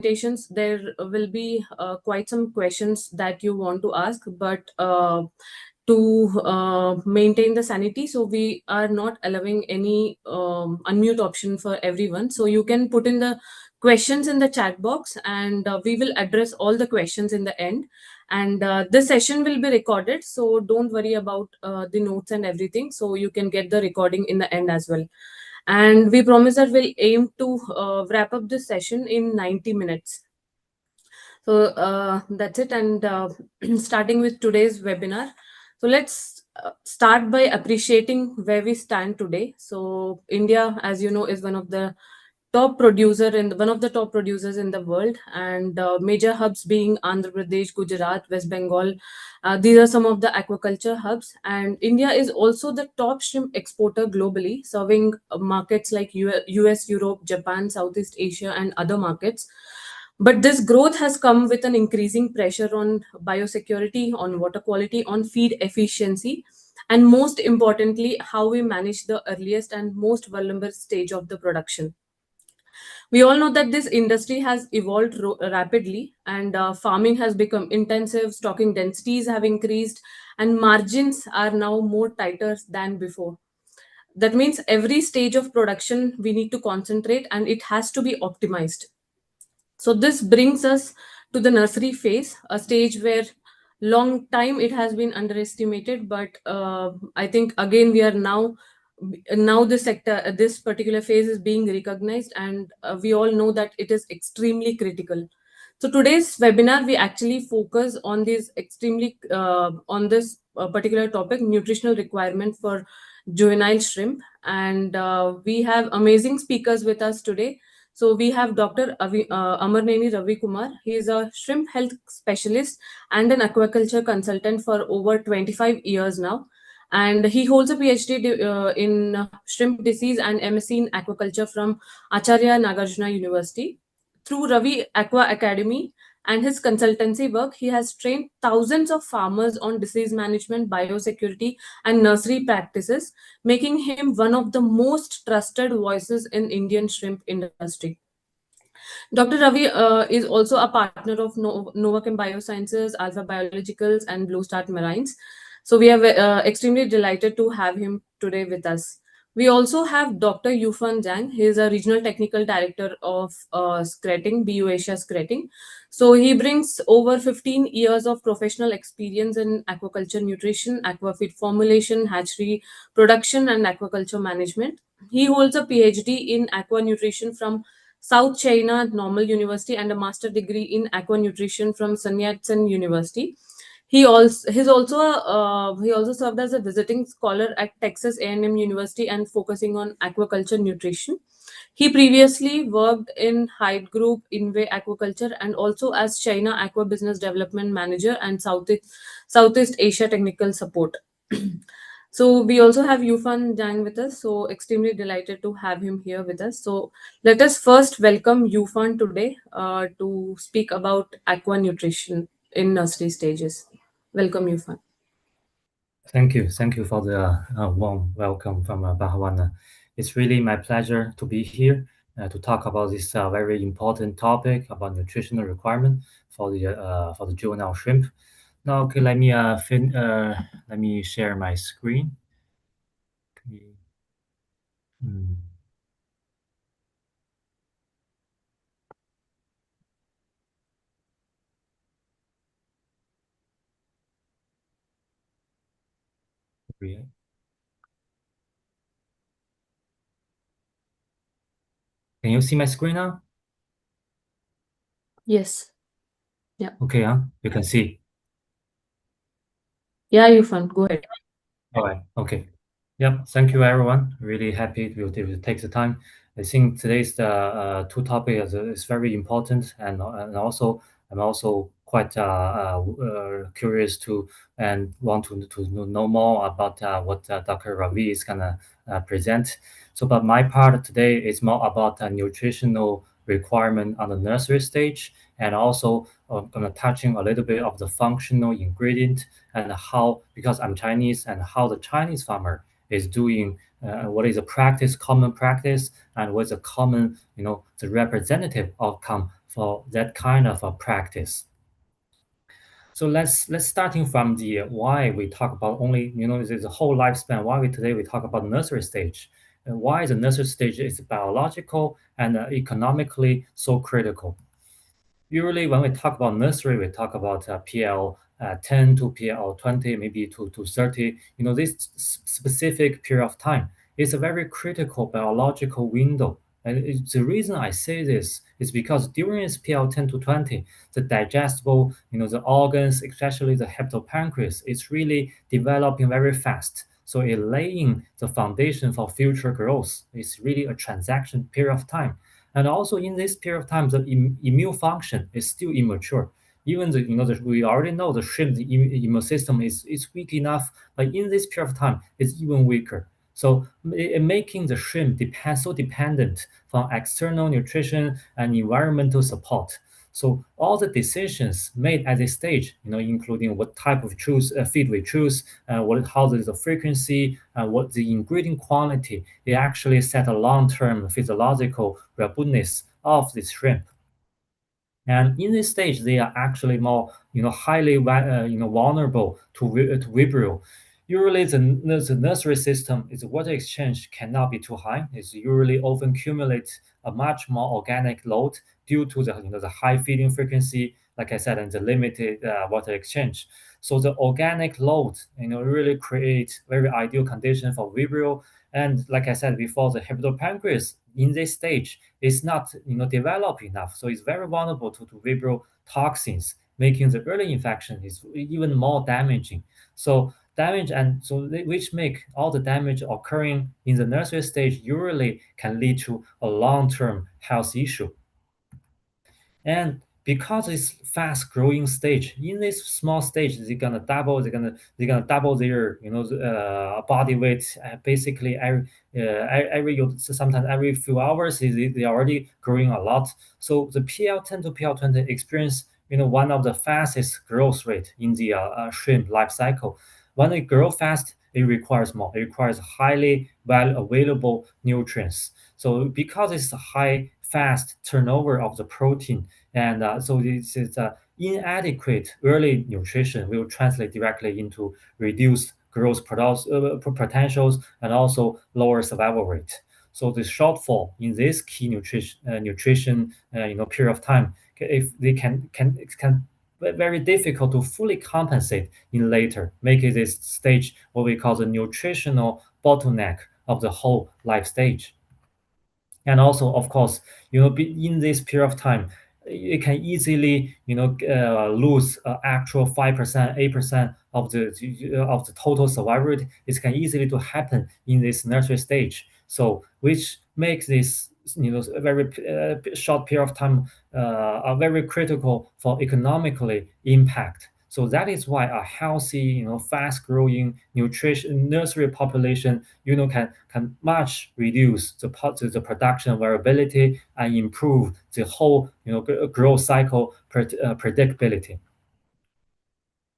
presentations, there will be quite some questions that you want to ask, but to maintain the sanity, so we are not allowing any unmute option for everyone. So you can put in the questions in the chat box, and we will address all the questions in the end. And this session will be recorded, so don't worry about the notes and everything. So you can get the recording in the end as well. And we promise that we'll aim to wrap up this session in 90 minutes. So that's it. And starting with today's webinar. So let's start by appreciating where we stand today. So India, as you know, is one of the top producers in the world, and major hubs being Andhra Pradesh, Gujarat, West Bengal. These are some of the aquaculture hubs, and India is also the top shrimp exporter globally, serving markets like US, Europe, Japan, Southeast Asia, and other markets. But this growth has come with an increasing pressure on biosecurity, on water quality, on feed efficiency, and most importantly, how we manage the earliest and most vulnerable stage of the production. We all know that this industry has evolved rapidly, and farming has become intensive, stocking densities have increased, and margins are now more tighter than before. That means every stage of production we need to concentrate, and it has to be optimized. So this brings us to the nursery phase, a stage where long time it has been underestimated, but I think again we are now this sector, this particular phase is being recognized, and we all know that it is extremely critical. So today's webinar, we actually focus on this extremely on this particular topic, nutritional requirement for juvenile shrimp, and we have amazing speakers with us today. So we have Dr. Amarneni Ravi Kumar. He is a shrimp health specialist and an aquaculture consultant for over 25 years now. And he holds a PhD in shrimp disease and MSc in aquaculture from Acharya Nagarjuna University. Through Ravi Aqua Academy and his consultancy work, he has trained thousands of farmers on disease management, biosecurity, and nursery practices, making him one of the most trusted voices in Indian shrimp industry. Dr. Ravi is also a partner of Novachem Biosciences, Alpha Biologicals, and Blue Start Marines. So we are extremely delighted to have him today with us. We also have Dr. Yufan Zhang. He is a regional technical director of Skretting, BU Asia Skretting. So he brings over 15 years of professional experience in aquaculture nutrition, aquafeed formulation, hatchery production, and aquaculture management. He holds a PhD in aqua nutrition from South China Normal University and a master degree in aqua nutrition from Sun Yat-sen University. He also served as a visiting scholar at Texas A&M University and focusing on aquaculture nutrition. He previously worked in Hyde Group, Inway Aquaculture, and also as China Aqua Business Development Manager and Southeast Asia Technical Support. So we also have Yufan Jang with us. So extremely delighted to have him here with us. So let us first welcome Yufan today to speak about aqua nutrition in nursery stages. Welcome, Yufan. Thank you. Thank you for the warm welcome from Bahawana. It's really my pleasure to be here to talk about this very important topic about nutritional requirement for the juvenile shrimp. Now, okay, let me share my screen. Hmm. Can you see my screen now? Yes. Yeah. Okay, you can see. Yeah, Yufan, go ahead. All right. Okay. Yep. Thank you, everyone. Really happy to take the time. I think today's two topic is very important, and also I'm also quite curious to and want to know more about what Dr. Ravi is gonna present. So, but my part today is more about nutritional requirement on the nursery stage, and also gonna touching a little bit of the functional ingredient and how, because I'm Chinese, and how the Chinese farmer is doing, what is a common practice, and what's a common, the representative outcome for that kind of a practice. So let's starting from the why we talk about only, there's a whole lifespan. Why we today we talk about nursery stage, and why the nursery stage is biological and economically so critical. Usually, when we talk about nursery, we talk about PL 10 to PL 20, maybe to 30. This specific period of time is a very critical biological window. And the reason I say this is because during this PL 10 to 20, the digestible, the organs, especially the hepatopancreas, is really developing very fast. So it laying the foundation for future growth. It's really a transaction period of time. And also in this period of time, the immune function is still immature. Even we already know the shrimp immune system is weak enough, but in this period of time, it's even weaker. So making the shrimp so dependent from external nutrition and environmental support. So all the decisions made at this stage, including what type of feed we choose, how is the frequency, what the ingredient quantity, they actually set a long-term physiological robustness of the shrimp. And in this stage, they are actually more, highly, vulnerable to Vibrio. Usually, the nursery system is water exchange cannot be too high. It's usually often accumulate a much more organic load due to the high feeding frequency, like I said, and the limited water exchange. So the organic load, really create very ideal condition for Vibrio. And like I said before, the hepatopancreas in this stage is not developed enough, so it's very vulnerable to Vibrio toxins, making the early infection is even more damaging. So damage and so which make all the damage occurring in the nursery stage usually can lead to a long-term health issue. And because it's fast growing stage, in this small stage, they're gonna double their body weight basically sometimes every few hours they already growing a lot. So the PL10 to PL20 experience one of the fastest growth rate in the shrimp life cycle. When it grow fast, it requires more. It requires highly well available nutrients. So because it's a high fast turnover of the protein, and so this is inadequate early nutrition will translate directly into reduced growth potentials and also lower survival rate. So the shortfall in this key nutrition period of time, if they can very difficult to fully compensate in later, making this stage what we call the nutritional bottleneck of the whole life stage. And also, of course, in this period of time, it can easily lose actual 5%, 8% of the total survival rate. It can easily to happen in this nursery stage, so which makes this a very short period of time are very critical for economically impact. So that is why a healthy, fast-growing nutrition nursery population, can much reduce the production variability and improve the whole, growth cycle predictability.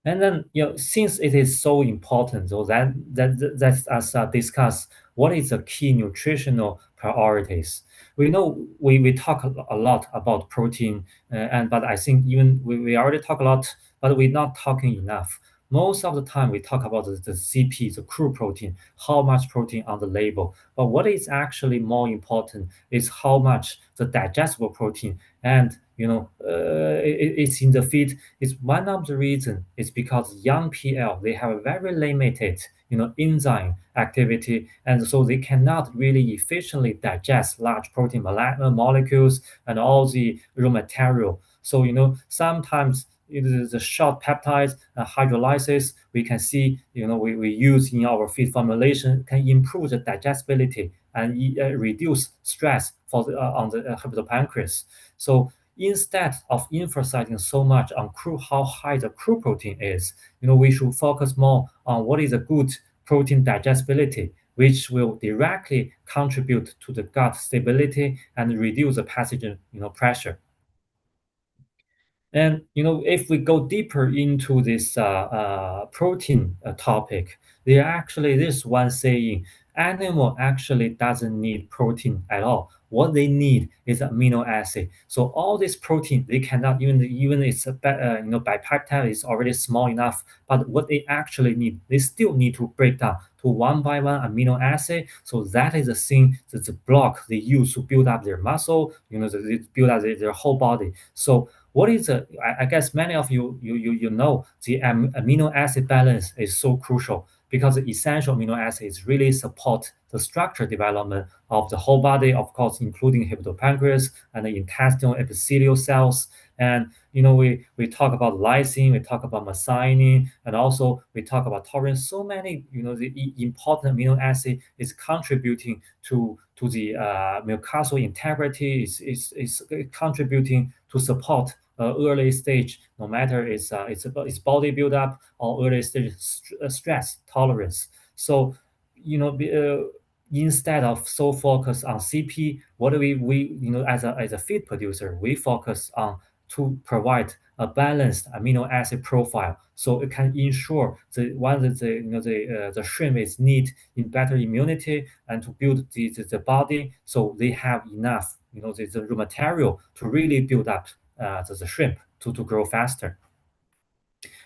And then, since it is so important, so that's us discuss what is the key nutritional priorities. We know we talk a lot about protein, but I think even we already talk a lot, but we're not talking enough. Most of the time, we talk about the CP, the crude protein, how much protein on the label. But what is actually more important is how much the digestible protein and it's in the feed. It's one of the reason is because young PL they have a very limited enzyme activity, and so they cannot really efficiently digest large protein molecules and all the raw material. So sometimes the short peptides hydrolysis we can see we use in our feed formulation can improve the digestibility and reduce stress on the hepatopancreas. So instead of emphasizing so much on how high the crude protein is, we should focus more on what is a good protein digestibility, which will directly contribute to the gut stability and reduce the pathogen pressure. And if we go deeper into this protein topic, there actually is one saying: animal actually doesn't need protein at all. what they need is amino acid. So all this protein, they cannot even it's a bipeptide is already small enough, but what they actually need, they still need to break down to one by one amino acid. So that is the thing, that's the block they use to build up their muscle, they build up their whole body. So what is I guess many of you know the amino acid balance is so crucial because the essential amino acids really support the structure development of the whole body, of course, including hippocampus and the intestinal epithelial cells. And we talk about lysine, we talk about methionine, and also we talk about taurine. So many the important amino acid is contributing to the mucosal integrity, is contributing to support early stage, no matter it's body build up or early stage stress tolerance. So instead of so focused on CP, what do we as a feed producer, we focus on to provide a balanced amino acid profile, so it can ensure the shrimp is need in better immunity and to build the body, so they have enough the raw material to really build up the shrimp to grow faster.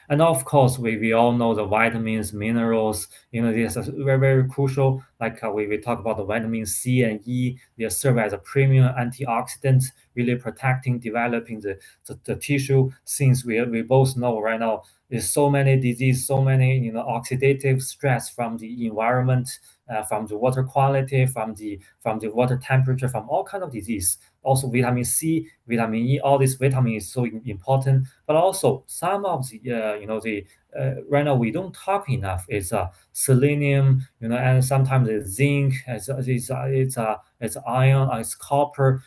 And of course, we all know the vitamins, minerals, this is very, very crucial. Like we talk about the vitamin C and E, they serve as a premium antioxidant, really protecting, developing the tissue. Since we both know right now, there's so many disease, so many, oxidative stress from the environment, from the water quality, from the water temperature, from all kind of disease. Also, vitamin C, vitamin E, all these vitamins is so important. But also some of the right now we don't talk enough is selenium, and sometimes it's zinc, it's iron, it's copper.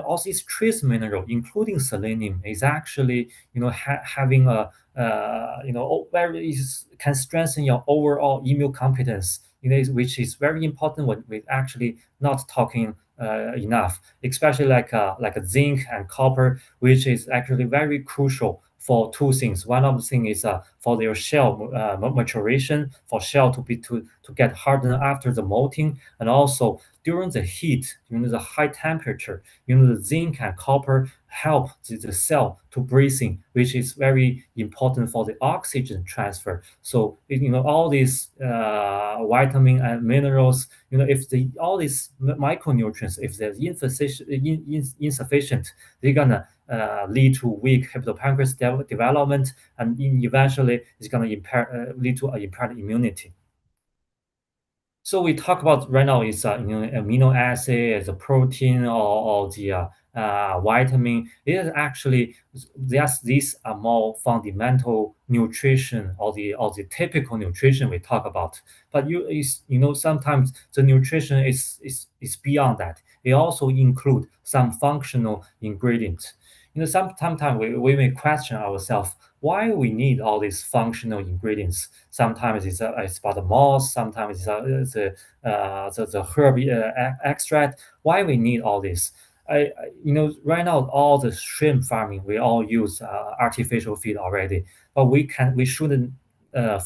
All these trace mineral, including selenium, is actually having a very can strengthen your overall immune competence. Which is very important when we actually not talking enough, especially like a zinc and copper, which is actually very crucial for two things. One of the things is for their shell maturation, for shell to get hardened after the molting, and also during the heat, the high temperature, the zinc and copper help the cell to breathing, which is very important for the oxygen transfer. So all these vitamin and minerals, if all these micronutrients, if they're insufficient, they're gonna lead to weak hippocampus development, and eventually it's gonna lead to impaired immunity. So we talk about right now is amino acid, as a protein, or the vitamin. It is actually these are more fundamental nutrition, or the typical nutrition we talk about. But sometimes the nutrition is beyond that. It also include some functional ingredients. Sometimes we may question ourselves why we need all these functional ingredients. Sometimes it's about the moss, sometimes it's the herb extract. Why we need all this? Right now all the shrimp farming we all use artificial feed already, but we shouldn't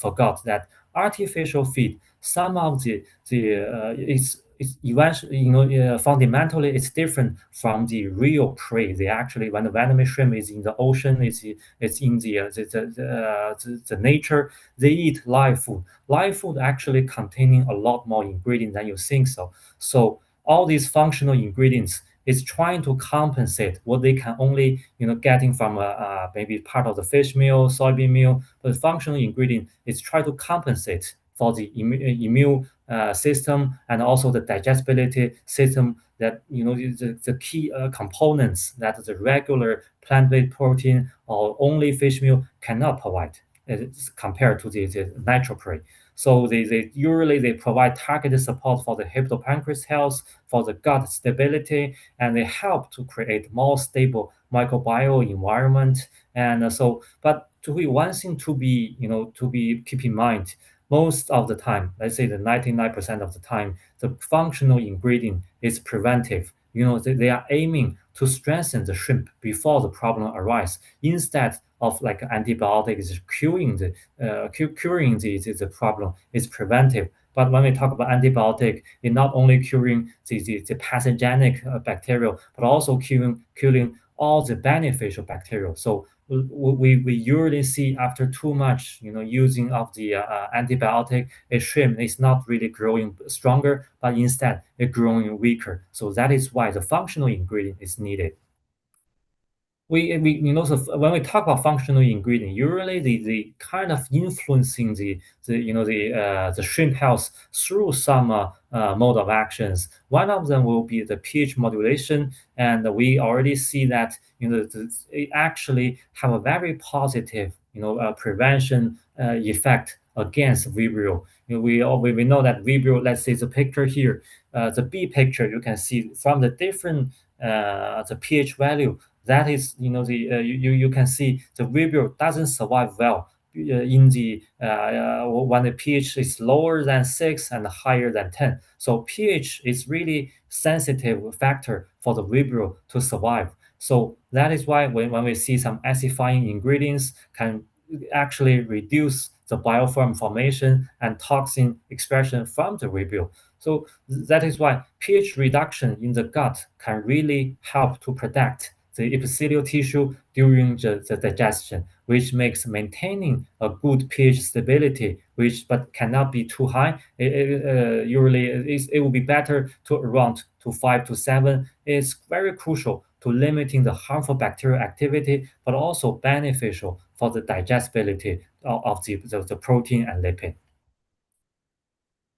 forget that artificial feed, some of the it's eventually fundamentally it's different from the real prey. They actually, when the venomous shrimp is in the ocean, it's in the nature, they eat live food. Live food actually containing a lot more ingredients than you think so. So all these functional ingredients is trying to compensate what they can only getting from maybe part of the fish meal, soybean meal. But the functional ingredient is try to compensate for the immune system, and also the digestibility system, that the key components that the regular plant-based protein or only fish meal cannot provide, compared to the natural prey. So they usually they provide targeted support for the hippocampus health, for the gut stability, and they help to create more stable microbiome environment. And but to be one thing to be keep in mind, most of the time, let's say the 99% of the time, the functional ingredient is preventive. They are aiming to strengthen the shrimp before the problem arises, instead of like antibiotics curing the problem. It's preventive. But when we talk about antibiotic, it not only curing the pathogenic bacteria, but also killing all the beneficial bacteria. So we usually see after too much using of the antibiotic, a shrimp is not really growing stronger, but instead it growing weaker. So that is why the functional ingredient is needed. So when we talk about functional ingredient, usually the kind of influencing the shrimp health through some mode of actions. One of them will be the pH modulation, and we already see that it actually have a very positive prevention effect against Vibrio. We know that Vibrio. Let's say the picture here, the B picture, you can see from the different the pH value, that is you can see the Vibrio doesn't survive well in the when the pH is lower than 6 and higher than 10. So pH is really sensitive factor for the Vibrio to survive. So that is why when we see some acidifying ingredients can actually reduce the biofilm formation and toxin expression from the Vibrio. So that is why pH reduction in the gut can really help to protect the epithelial tissue during the digestion, which makes maintaining a good pH stability, which but cannot be too high. Usually, it will be better to around to 5 to 7. It's very crucial to limiting the harmful bacterial activity, but also beneficial for the digestibility of the protein and lipid.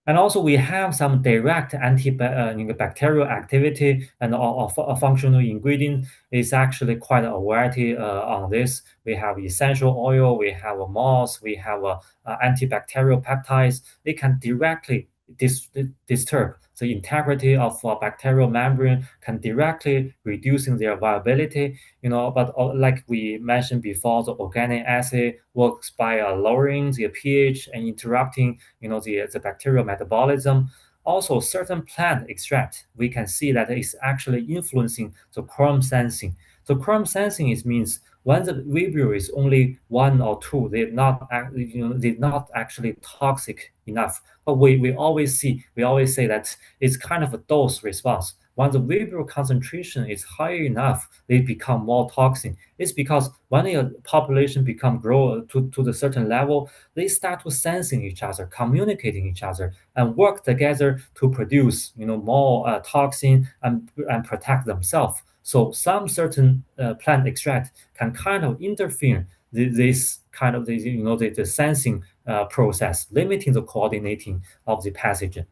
And also we have some direct antibacterial activity, and a functional ingredient is actually quite a variety on this. We have essential oil, we have a moss, we have antibacterial peptides. They can directly disturb the integrity of bacterial membrane, can directly reducing their viability. But like we mentioned before, the organic acid works by lowering the pH and interrupting the bacterial metabolism. Also, certain plant extract, we can see that it's actually influencing the quorum sensing. So quorum sensing means when the Vibrio is only 1 or 2, they're not actually toxic enough. But we always say that it's kind of a dose response. When the Vibrio concentration is high enough, they become more toxic. It's because when a population grow to the certain level, they start to sensing each other, communicating each other, and work together to produce more toxin and protect themselves. So some certain plant extract can kind of interfere this kind of the sensing process, limiting the coordinating of the pathogen.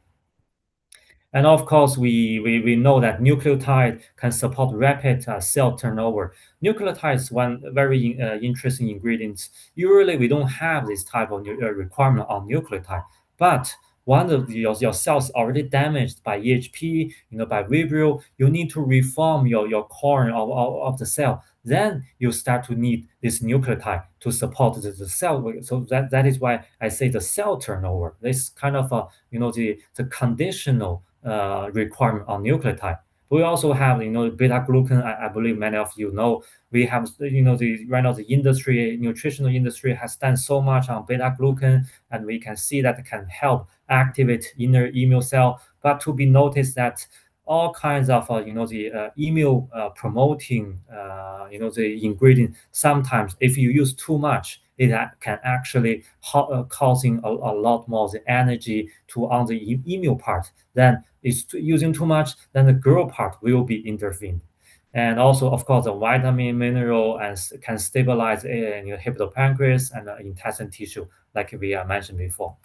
And of course, we know that nucleotide can support rapid cell turnover. Nucleotide is one very interesting ingredient. Usually, we don't have this type of requirement on nucleotide, but one of your cells already damaged by EHP, by Vibrio, you need to reform your core of the cell. Then you start to need this nucleotide to support the cell. So that is why I say the cell turnover. This kind of the conditional requirement on nucleotide. We also have beta glucan. I believe many of you know we have the right now the industry nutritional industry has done so much on beta glucan, and we can see that it can help activate inner immune cell. But to be noticed that all kinds of the immune promoting the ingredient, sometimes if you use too much, it can actually causing a lot more the energy to on the immune part. Then it's using too much, then the growth part will be intervened. And also, of course, the vitamin, mineral, and can stabilize hepatopancreas and intestine tissue, like we mentioned before.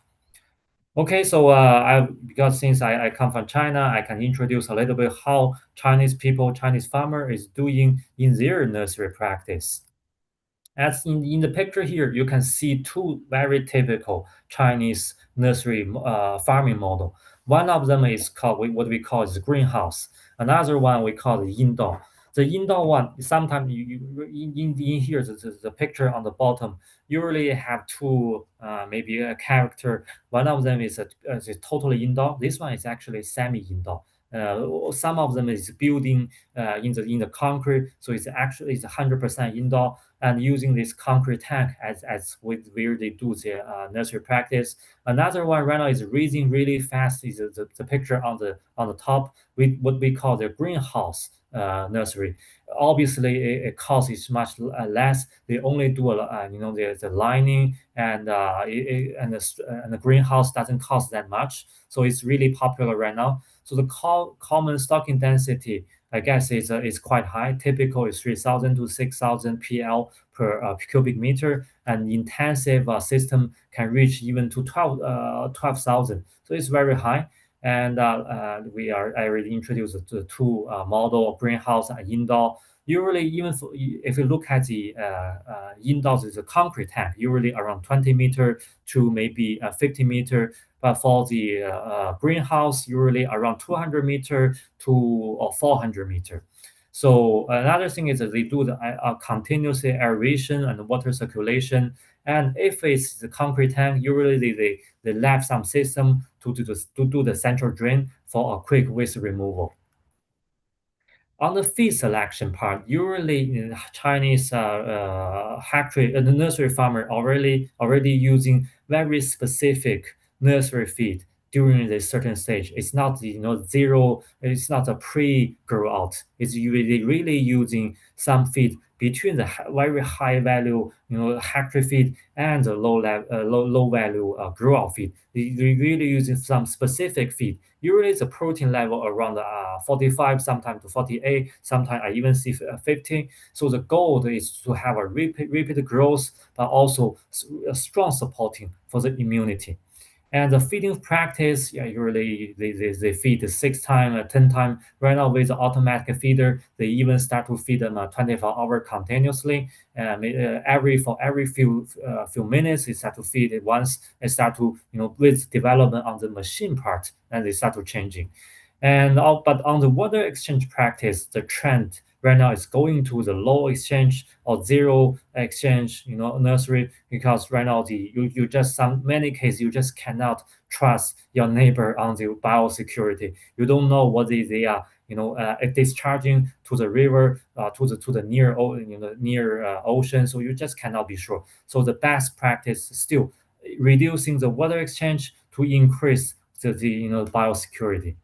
Okay, so because since I come from China, I can introduce a little bit how Chinese people, Chinese farmer is doing in their nursery practice. As in the picture here, you can see two very typical Chinese nursery farming model. One of them is called what we call is greenhouse. Another one we call the indoor. The indoor one, sometimes in here, the picture on the bottom, usually have two, maybe a character. One of them is a totally indoor. This one is actually semi-indoor. Some of them is building in the concrete, so it's 100% indoor, and using this concrete tank as with where they do their nursery practice. Another one right now is raising really fast. Is the picture on the top with what we call the greenhouse nursery. Obviously, it cost is much less. They only do the lining and and the greenhouse doesn't cost that much. So it's really popular right now. So the common stocking density, I guess, is quite high. Typical is 3,000 to 6,000 PL per cubic meter, and intensive system can reach even to 12,000. So it's very high. And I already introduced the two model of greenhouse and indoor. Usually, if you look at the indoors, is a concrete tank, usually around 20-meter to maybe 50-meter. But for the greenhouse, usually around 200-meter to or 400-meter. So another thing is that they do the continuous aeration and water circulation. And if it's the concrete tank, usually they left some system to do the central drain for a quick waste removal. On the feed selection part, usually in Chinese the nursery farmer already using very specific nursery feed during the certain stage. It's not zero. It's not a pre-grow out. It's really using some feed between the very high value factory feed and the low value grow out feed. They really using some specific feed. Usually the protein level around 45, sometimes to 48, sometimes I even see 50. So the goal is to have a repeat growth, but also a strong supporting for the immunity. And the feeding practice, yeah, usually they feed 6 times, 10 times. Right now with the automatic feeder, they even start to feed them 24 hours continuously. Every few minutes, they start to feed it once. They start to with development on the machine part, and they start to changing. But on the water exchange practice, the trend right now is going to the low exchange or zero exchange, nursery, because right now you just some many cases you just cannot trust your neighbor on the biosecurity. You don't know what they are, discharging to the river, to the near ocean. So you just cannot be sure. So the best practice is still reducing the water exchange to increase the biosecurity.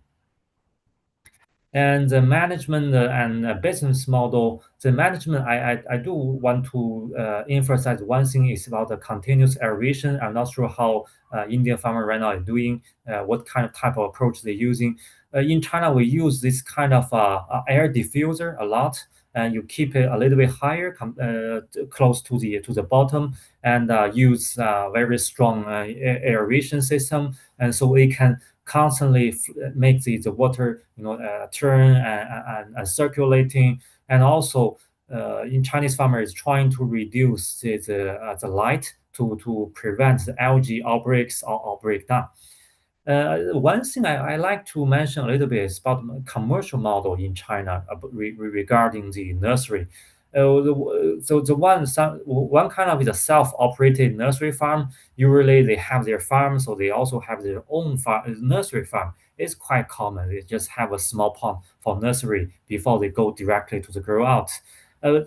And the management and business model, the management, I do want to emphasize one thing is about the continuous aeration. I'm not sure how Indian farmer right now is doing, what kind of type of approach they're using. In China, we use this kind of air diffuser a lot, and you keep it a little bit higher, close to the bottom, and use very strong aeration system, and so it can constantly make the water turn and circulating. And also in Chinese farmer is trying to reduce the light to prevent the algae outbreaks or breakdown. One thing I like to mention a little bit is about commercial model in China regarding the nursery. The one kind of is a self-operated nursery farm. Usually they have their farm, so they also have their own nursery farm. It's quite common. They just have a small pond for nursery before they go directly to the grow out.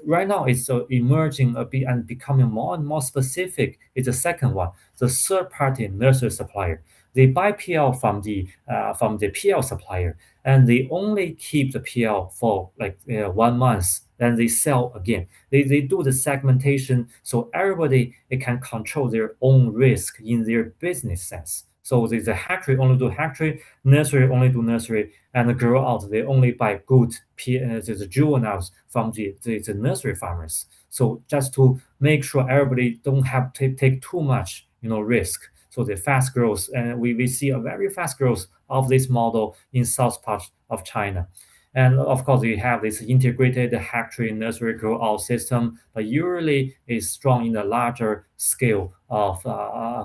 Right now, it's emerging a bit and becoming more and more specific. It's the second one, the third-party nursery supplier. They buy PL from the PL supplier, and they only keep the PL for like 1 month. Then they sell again. They do the segmentation so everybody they can control their own risk in their business sense. So the hatchery only do hatchery, nursery only do nursery, and the grow out they only buy good the juveniles from the nursery farmers. So just to make sure everybody don't have to take too much risk. So the fast growth, and we see a very fast growth of this model in south part of China. And of course, we have this integrated hatchery nursery grow out system, but usually is strong in the larger scale of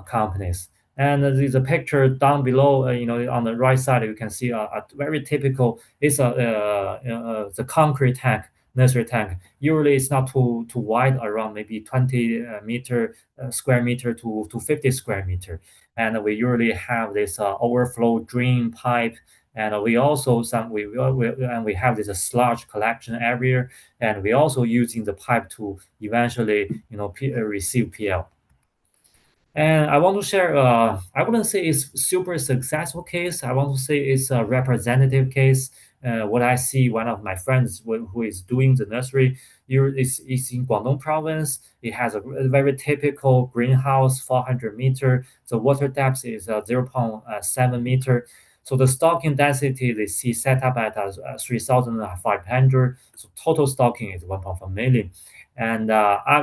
companies. And the picture down below, on the right side, you can see a very typical. It's the concrete tank, nursery tank. Usually, it's not too wide, around maybe 20 meter square meter to 50 square meter. And we usually have this overflow drain pipe And we also and we have this sludge collection area, and we also using the pipe to eventually receive PL. And I want to share, I wouldn't say it's super successful case. I want to say it's a representative case. What I see, one of my friends who is doing the nursery here is in Guangdong province. It has a very typical greenhouse, 400 meter. The water depth is 0.7 meter. So the stocking density they see set up at 3,500. So total stocking is 1.4 million. And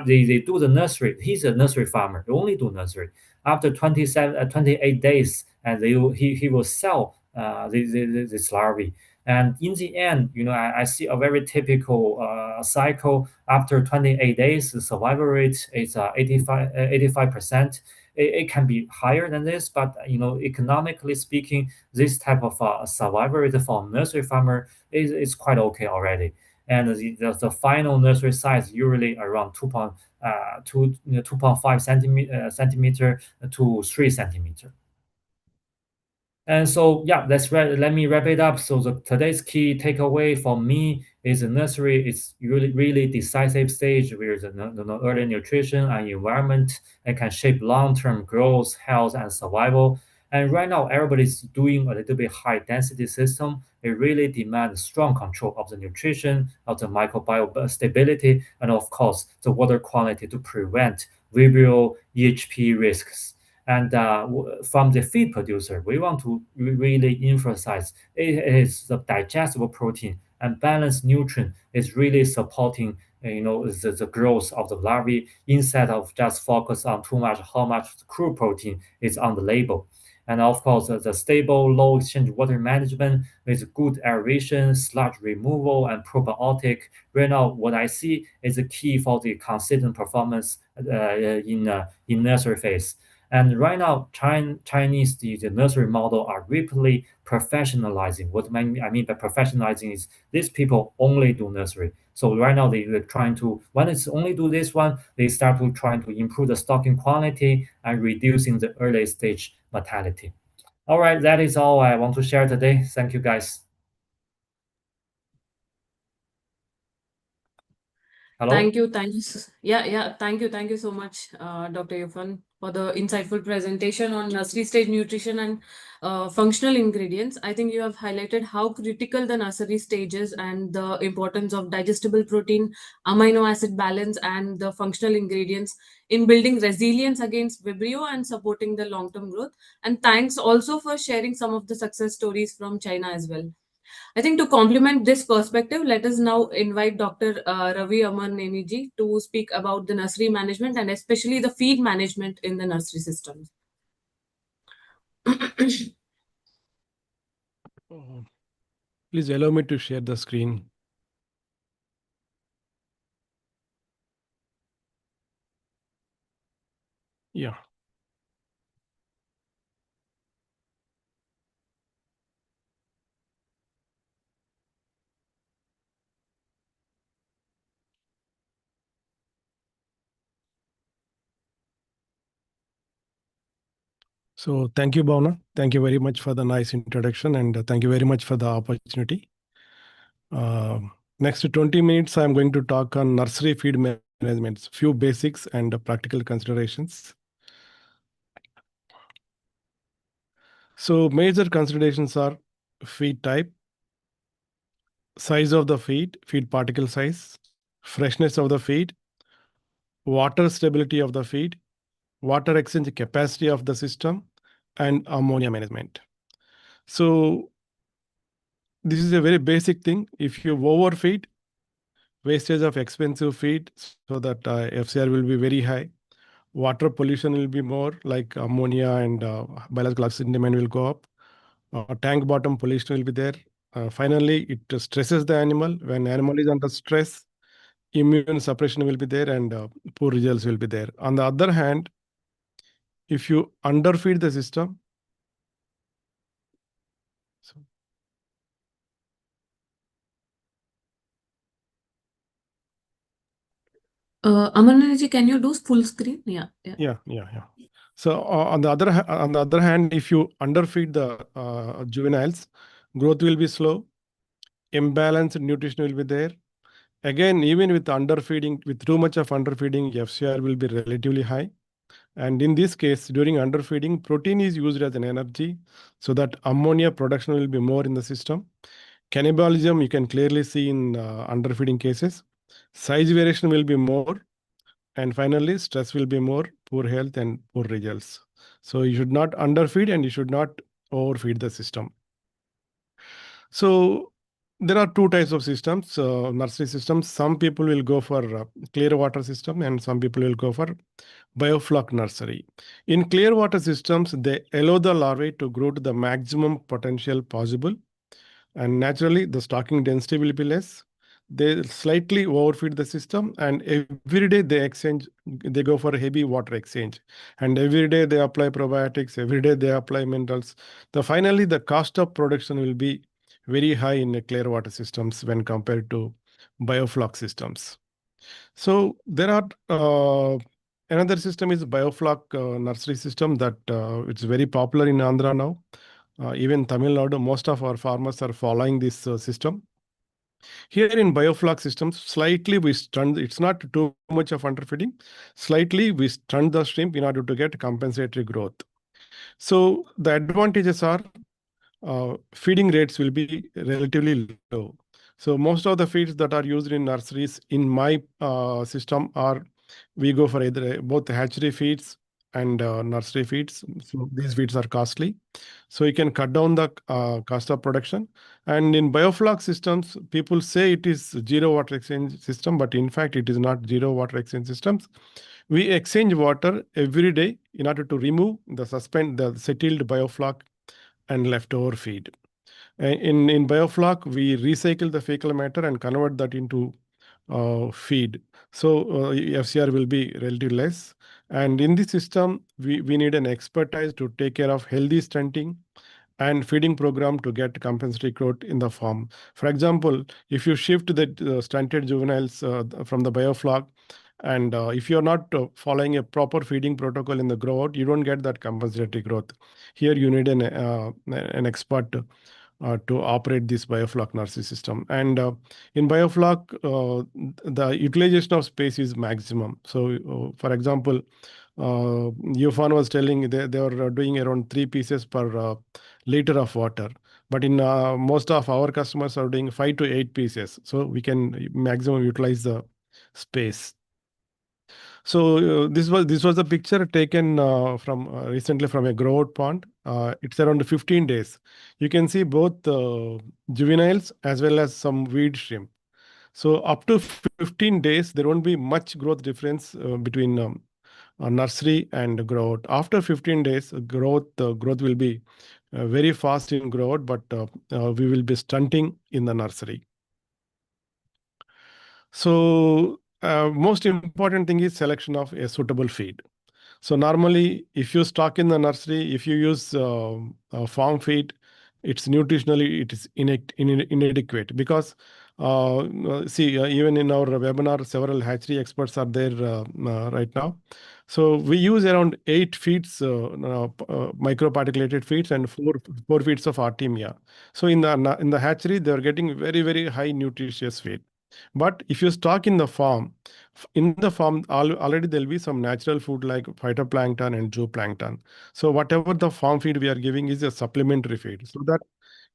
they do the nursery. He's a nursery farmer. They only do nursery. After 28 days, and he will sell this larvae. And in the end, I see a very typical cycle. After 28 days, the survival rate is 85%. It can be higher than this, but economically speaking, this type of survival rate for a nursery farmer is quite okay already. And the final nursery size usually around 2.5 centimeter to 3 centimeter. And so, yeah, let me wrap it up. So today's key takeaway for me is the nursery is really decisive stage where the early nutrition and environment that can shape long-term growth, health, and survival. And right now, everybody's doing a little bit high density system. It really demands strong control of the nutrition, of the microbiome stability, and of course, the water quality to prevent Vibrio EHP risks. And from the feed producer, we want to really emphasize it is the digestible protein and balanced nutrient is really supporting the growth of the larvae instead of just focus on too much how much crude protein is on the label. And of course, the stable low exchange water management with good aeration, sludge removal, and probiotic. Right now, what I see is a key for the consistent performance in nursery phase. And right now, Chinese the nursery model are rapidly professionalizing. What I mean by professionalizing is these people only do nursery. So right now they're trying to when it's only do this one, they start to trying to improve the stocking quality and reducing the early stage mortality. All right, that is all I want to share today. Thank you guys. Thank Hello. you. Thanks. Yeah, yeah. Thank you so much, Dr. Yufan, for the insightful presentation on nursery stage nutrition and functional ingredients. I think you have highlighted how critical the nursery stage is and the importance of digestible protein, amino acid balance, and the functional ingredients in building resilience against Vibrio and supporting the long term growth. And thanks also for sharing some of the success stories from China as well. I think to complement this perspective, let us now invite Dr. Ravi Amar Neniji to speak about the nursery management and especially the feed management in the nursery systems. Uh, Please allow me to share the screen. Yeah. So thank you, Bhavna. Thank you very much for the nice introduction, and thank you very much for the opportunity. Next 20 minutes, I'm going to talk on nursery feed management, few basics and practical considerations. So major considerations are feed type, size of the feed particle size, freshness of the feed, water stability of the feed, water exchange capacity of the system, and ammonia management. So this is a very basic thing. If you overfeed, wastage of expensive feed, so that FCR will be very high. Water pollution will be more, like ammonia and biological oxygen demand will go up. Tank bottom pollution will be there. Finally, it stresses the animal. When animal is under stress, immune suppression will be there, and poor results will be there. On the other hand, if you underfeed the system, so Amarnaji, can you do full screen? Yeah, yeah. yeah. So on the other hand, if you underfeed the juveniles, growth will be slow, imbalanced nutrition will be there. Again, even with underfeeding, with too much of underfeeding, FCR will be relatively high. And in this case, during underfeeding, protein is used as an energy so that ammonia production will be more in the system. Cannibalism, you can clearly see in underfeeding cases. Size variation will be more. And finally, stress will be more, poor health and poor results. So you should not underfeed and you should not overfeed the system. So there are two types of systems, nursery systems. Some people will go for clear water system and some people will go for biofloc nursery. In clear water systems, they allow the larvae to grow to the maximum potential possible, and naturally the stocking density will be less. They slightly overfeed the system, and every day they go for a heavy water exchange, and every day they apply probiotics, every day they apply minerals. Finally the cost of production will be very high in the clear water systems when compared to biofloc systems. So there are another system is biofloc nursery system that it's very popular in Andhra now. Even Tamil Nadu, most of our farmers are following this system. Here in biofloc systems, slightly we stunt, it's not too much of underfeeding, slightly we stunt the shrimp in order to get compensatory growth. So the advantages are feeding rates will be relatively low. So most of the feeds that are used in nurseries in my system are, we go for either both hatchery feeds and nursery feeds. So these feeds are costly. So you can cut down the cost of production. And in biofloc systems, people say it is zero water exchange system, but in fact it is not zero water exchange systems. We exchange water every day in order to remove the settled biofloc and leftover feed. In biofloc, we recycle the fecal matter and convert that into feed. So FCR will be relatively less. And in this system, we need an expertise to take care of healthy stunting and feeding program to get compensatory growth in the farm. For example, if you shift the stunted juveniles from the biofloc, and if you're not following a proper feeding protocol in the growth, you don't get that compensatory growth. Here you need an expert to operate this biofloc nursery system. And in biofloc, the utilization of space is maximum. So, for example, Yufan was telling they were doing around 3 pieces per liter of water. But in most of our customers are doing 5 to 8 pieces. So we can maximum utilize the space. So this was a picture taken from recently from a grow-out pond. It's around 15 days. You can see both juveniles as well as some weed shrimp. So up to 15 days, there won't be much growth difference between nursery and grow-out. After 15 days, growth will be very fast in grow-out, but we will be stunting in the nursery. So most important thing is selection of a suitable feed. So normally, if you stock in the nursery, if you use farm feed, it's nutritionally it is inadequate because see even in our webinar, several hatchery experts are there right now. So we use around 8 feeds, microparticulated feeds, and four feeds of artemia. So in the hatchery, they are getting very high nutritious feed. But if you stock in the farm, already there'll be some natural food like phytoplankton and zooplankton. So whatever the farm feed we are giving is a supplementary feed so that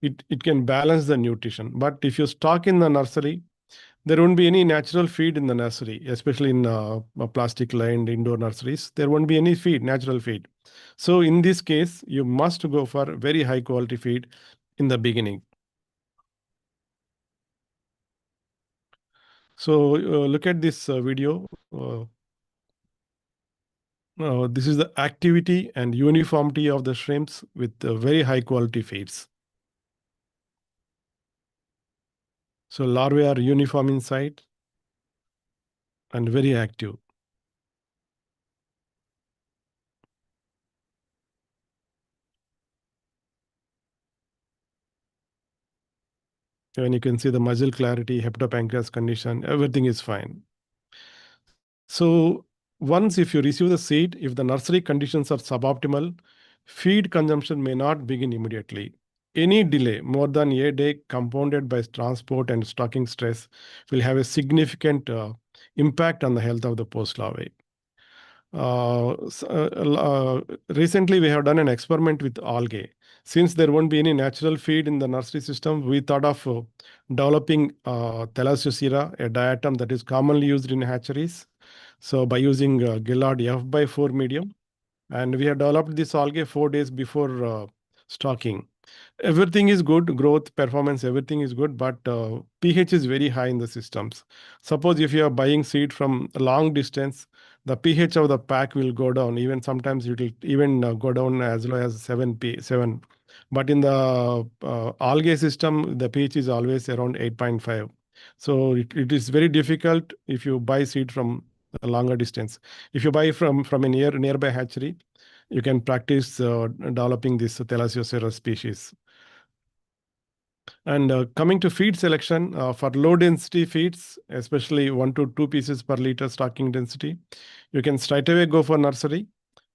it can balance the nutrition. But if you stock in the nursery, there won't be any natural feed in the nursery, especially in plastic lined indoor nurseries. There won't be any natural feed. So in this case, you must go for very high quality feed in the beginning. So look at this video. This is the activity and uniformity of the shrimps with very high quality feeds. So larvae are uniform inside and very active. And you can see the muscle clarity, hepatopancreas condition, everything is fine. So once if you receive the seed, if the nursery conditions are suboptimal, feed consumption may not begin immediately. Any delay more than a day compounded by transport and stocking stress will have a significant impact on the health of the post larvae. Recently, we have done an experiment with algae. Since there won't be any natural feed in the nursery system, we thought of developing Thalassocera, a diatom that is commonly used in hatcheries. So, by using Gillard F by 4 medium, and we have developed this algae 4 days before stocking. Everything is good, growth, performance, everything is good, but pH is very high in the systems. Suppose if you are buying seed from a long distance, the pH of the pack will go down. Even sometimes it will even go down as low as 7. But in the algae system, the pH is always around 8.5. So it is very difficult if you buy seed from a longer distance. If you buy from a nearby hatchery, you can practice developing this Thalassocera species. And coming to feed selection, for low density feeds, especially 1 to 2 pieces per liter stocking density, you can straight away go for nursery.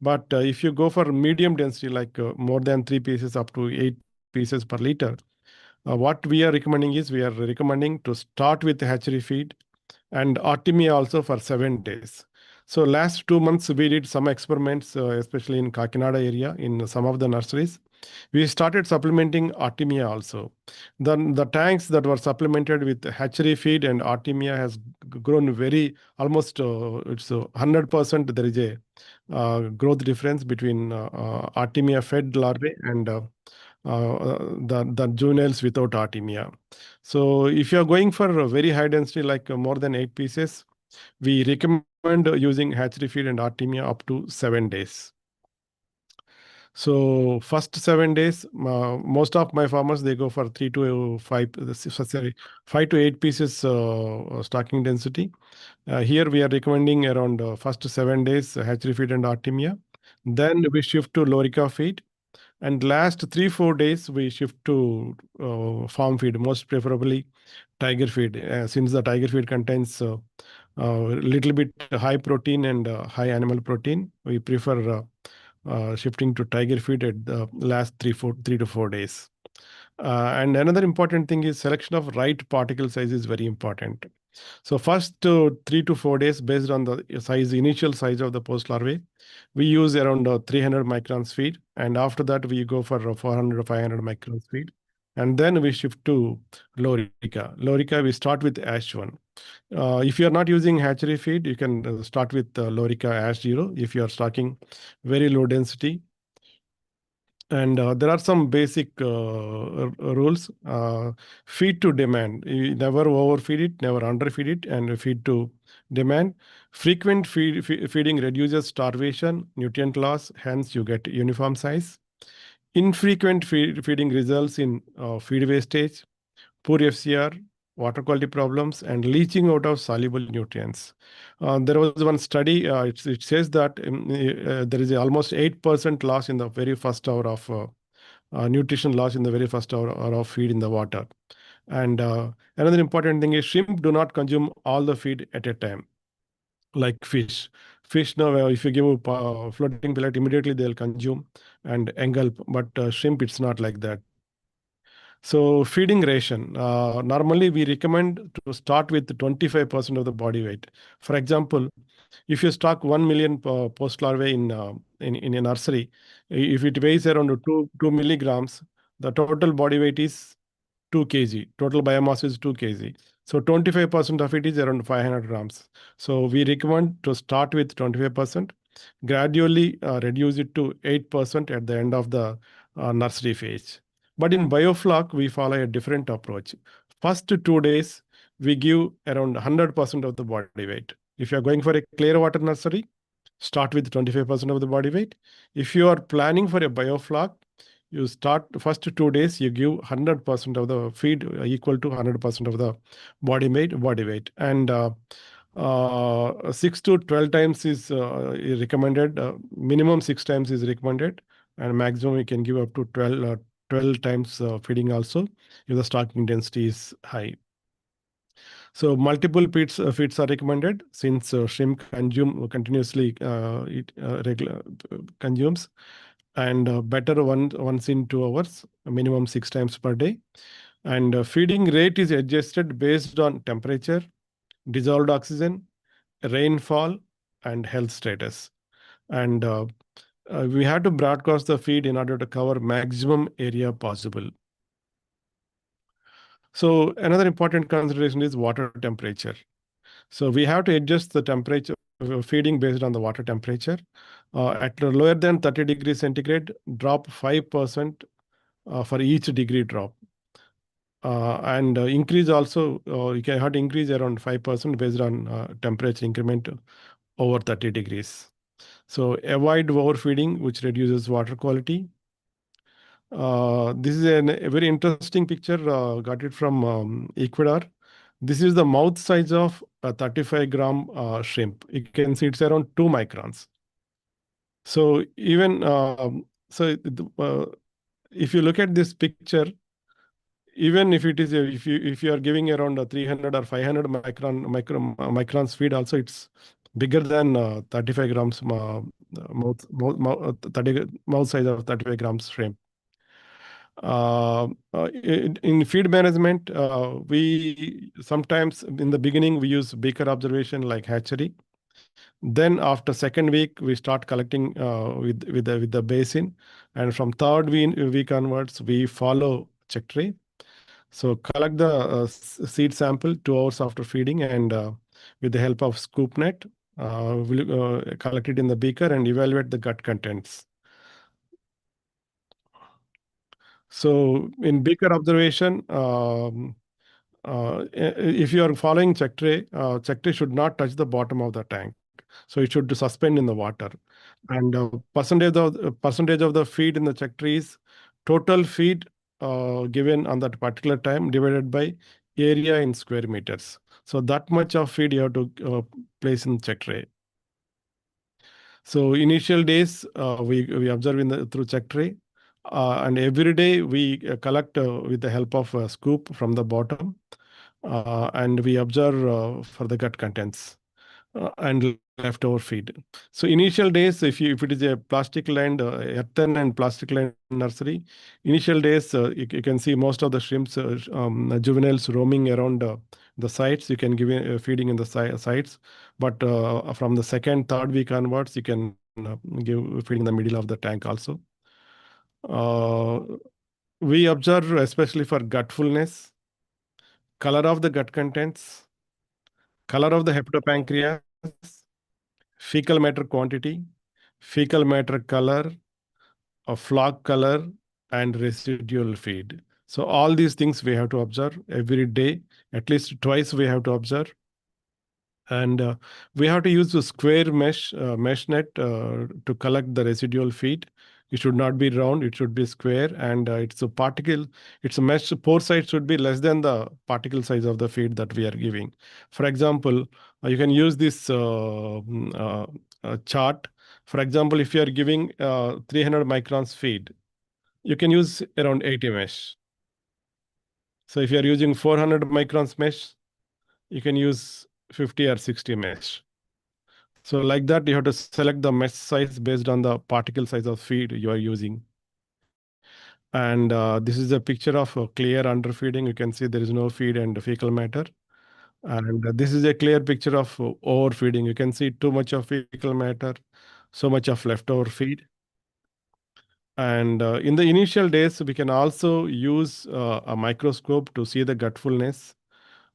But if you go for medium density, like more than 3 pieces up to 8 pieces per liter, what we are recommending is we are recommending to start with hatchery feed and Artemia also for 7 days. So last 2 months we did some experiments, especially in Kakinada area in some of the nurseries. We started supplementing Artemia also. Then the tanks that were supplemented with hatchery feed and Artemia has grown very almost it's 100%. There is a growth difference between Artemia fed larvae and the juveniles without Artemia. So if you are going for a very high density, like more than 8 pieces, we recommend using hatchery feed and Artemia up to 7 days. So first 7 days, most of my farmers they go for 3 to 5, sorry, 5 to 8 pieces stocking density. Here we are recommending around first 7 days hatchery feed and Artemia. Then we shift to Lorica feed, and last 3 4 days we shift to farm feed, most preferably tiger feed, since the tiger feed contains little bit high protein and high animal protein. We prefer shifting to tiger feed at the last 3 to 4 days. And another important thing is selection of right particle size is very important. So first 3 to 4 days, based on the initial size of the post larvae, we use around 300 microns feed, and after that we go for 400 or 500 microns feed, and then we shift to Lorica. Lorica we start with Ash 1. If you are not using hatchery feed, you can start with Lorica Ash 0 if you are stocking very low density. And there are some basic rules. Feed to demand. You never overfeed it, never underfeed it, and feed to demand. Frequent feeding reduces starvation, nutrient loss, hence you get uniform size. Infrequent feeding results in feed wastage, poor FCR, water quality problems, and leaching out of soluble nutrients. There was one study, it says that there is almost 8% loss in the very first hour of nutrition loss in the very first hour of feed in the water. And another important thing is shrimp do not consume all the feed at a time, like fish. Fish now, if you give floating pellet, immediately they'll consume and engulf. But shrimp, it's not like that. So feeding ration. Normally, we recommend to start with 25% of the body weight. For example, if you stock 1 million post larvae in a nursery, if it weighs around 2 milligrams, the total body weight is 2 kg. Total biomass is 2 kg. So 25% of it is around 500 grams. So we recommend to start with 25%, gradually reduce it to 8% at the end of the nursery phase. But in biofloc, we follow a different approach. First 2 days, we give around 100% of the body weight. If you are going for a clear water nursery, start with 25% of the body weight. If you are planning for a biofloc, you start first 2 days, you give 100% of the feed equal to 100% of the body weight. And 6 to 12 times is recommended. Minimum 6 times is recommended, and maximum you can give up to 12 times feeding also if the stocking density is high. So multiple feeds are recommended since shrimp consume continuously, it regular consumes. and better once in 2 hours, minimum 6 times per day. And feeding rate is adjusted based on temperature, dissolved oxygen, rainfall, and health status. And we have to broadcast the feed in order to cover maximum area possible. So another important consideration is water temperature. So we have to adjust the temperature feeding based on the water temperature. At lower than 30 degrees centigrade, drop 5% for each degree drop. And increase also, you can have to increase around 5% based on temperature increment over 30 degrees. So avoid overfeeding, which reduces water quality. This is a very interesting picture. Got it from Ecuador. This is the mouth size of a 35-gram shrimp. You can see it's around 2 microns. So even if you look at this picture, even if it is if you are giving around 300 or 500 microns feed, also it's bigger than 35 grams mouth size of 35 grams shrimp. In feed management, we sometimes in the beginning we use beaker observation like hatchery. Then after second week we start collecting with the basin, and from third week onwards we follow check tray. So collect the seed sample 2 hours after feeding, and with the help of scoop net, we'll collect it in the beaker and evaluate the gut contents. So in beaker observation, if you are following check tray should not touch the bottom of the tank. So it should suspend in the water. And percentage of the feed in the check tray is total feed given on that particular time divided by area in square meters. So that much of feed you have to place in check tray. So initial days we observe through check tray, and every day we collect with the help of a scoop from the bottom, and we observe for the gut contents and leftover feed. So initial days, if it is a plastic lined earthen and plastic lined nursery, initial days you can see most of the shrimps, juveniles roaming around the sites. You can give feeding in the sites, but from the second, third week onwards, you can give feeding in the middle of the tank also. Uh, we observe especially for gut fullness, color of the gut contents, color of the hepatopancreas, fecal matter quantity, fecal matter color, a flock color, and residual feed. So all these things we have to observe every day, at least twice we have to observe. And we have to use the square mesh net to collect the residual feed. It should not be round, it should be square, and it's a mesh pore size should be less than the particle size of the feed that we are giving. For example, you can use this chart. For example, if you are giving 300 microns feed, you can use around 80 mesh. So if you are using 400 microns mesh, you can use 50 or 60 mesh. So like that, you have to select the mesh size based on the particle size of feed you are using. And this is a picture of clear underfeeding. You can see there is no feed and fecal matter. And this is a clear picture of overfeeding. You can see too much of fecal matter, so much of leftover feed. And in the initial days, we can also use a microscope to see the gut fullness.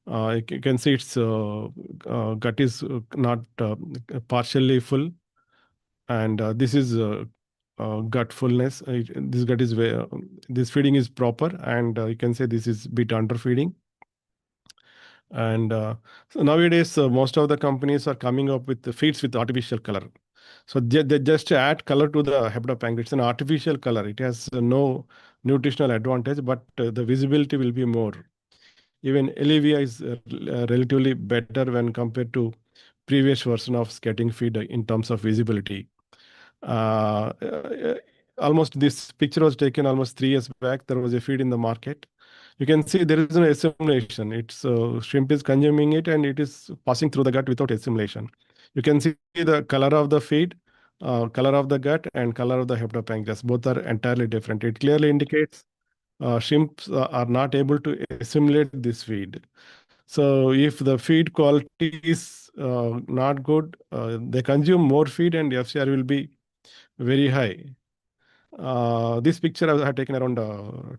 You can see its gut is not partially full, and this is gut fullness. This gut is where this feeding is proper, and you can say this is bit underfeeding. And so nowadays, most of the companies are coming up with the feeds with artificial color. So they just add color to the hepatopancreas. It's an artificial color. It has no nutritional advantage, but the visibility will be more. Even Elevia is relatively better when compared to previous version of getting feed in terms of visibility. Uh, uh, Almost this picture was taken almost 3 years back. There was a feed in the market. You can see there is no assimilation. It's shrimp is consuming it and it is passing through the gut without assimilation. You can see the color of the feed color of the gut and color of the hepatopancreas. Both are entirely different. It clearly indicates shrimps are not able to assimilate this feed. So if the feed quality is not good, they consume more feed and FCR will be very high. This picture I had taken around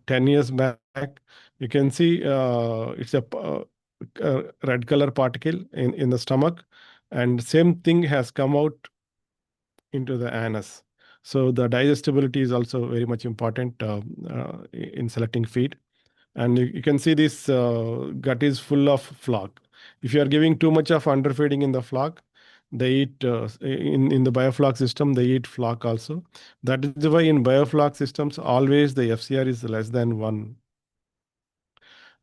10 years back. You can see it's a red color particle in the stomach, and same thing has come out into the anus. So the digestibility is also very much important in selecting feed. And you can see this gut is full of flock. If you are giving too much of underfeeding in the flock, they eat in the biofloc system, they eat flock also. That is why in biofloc systems always the FCR is less than 1.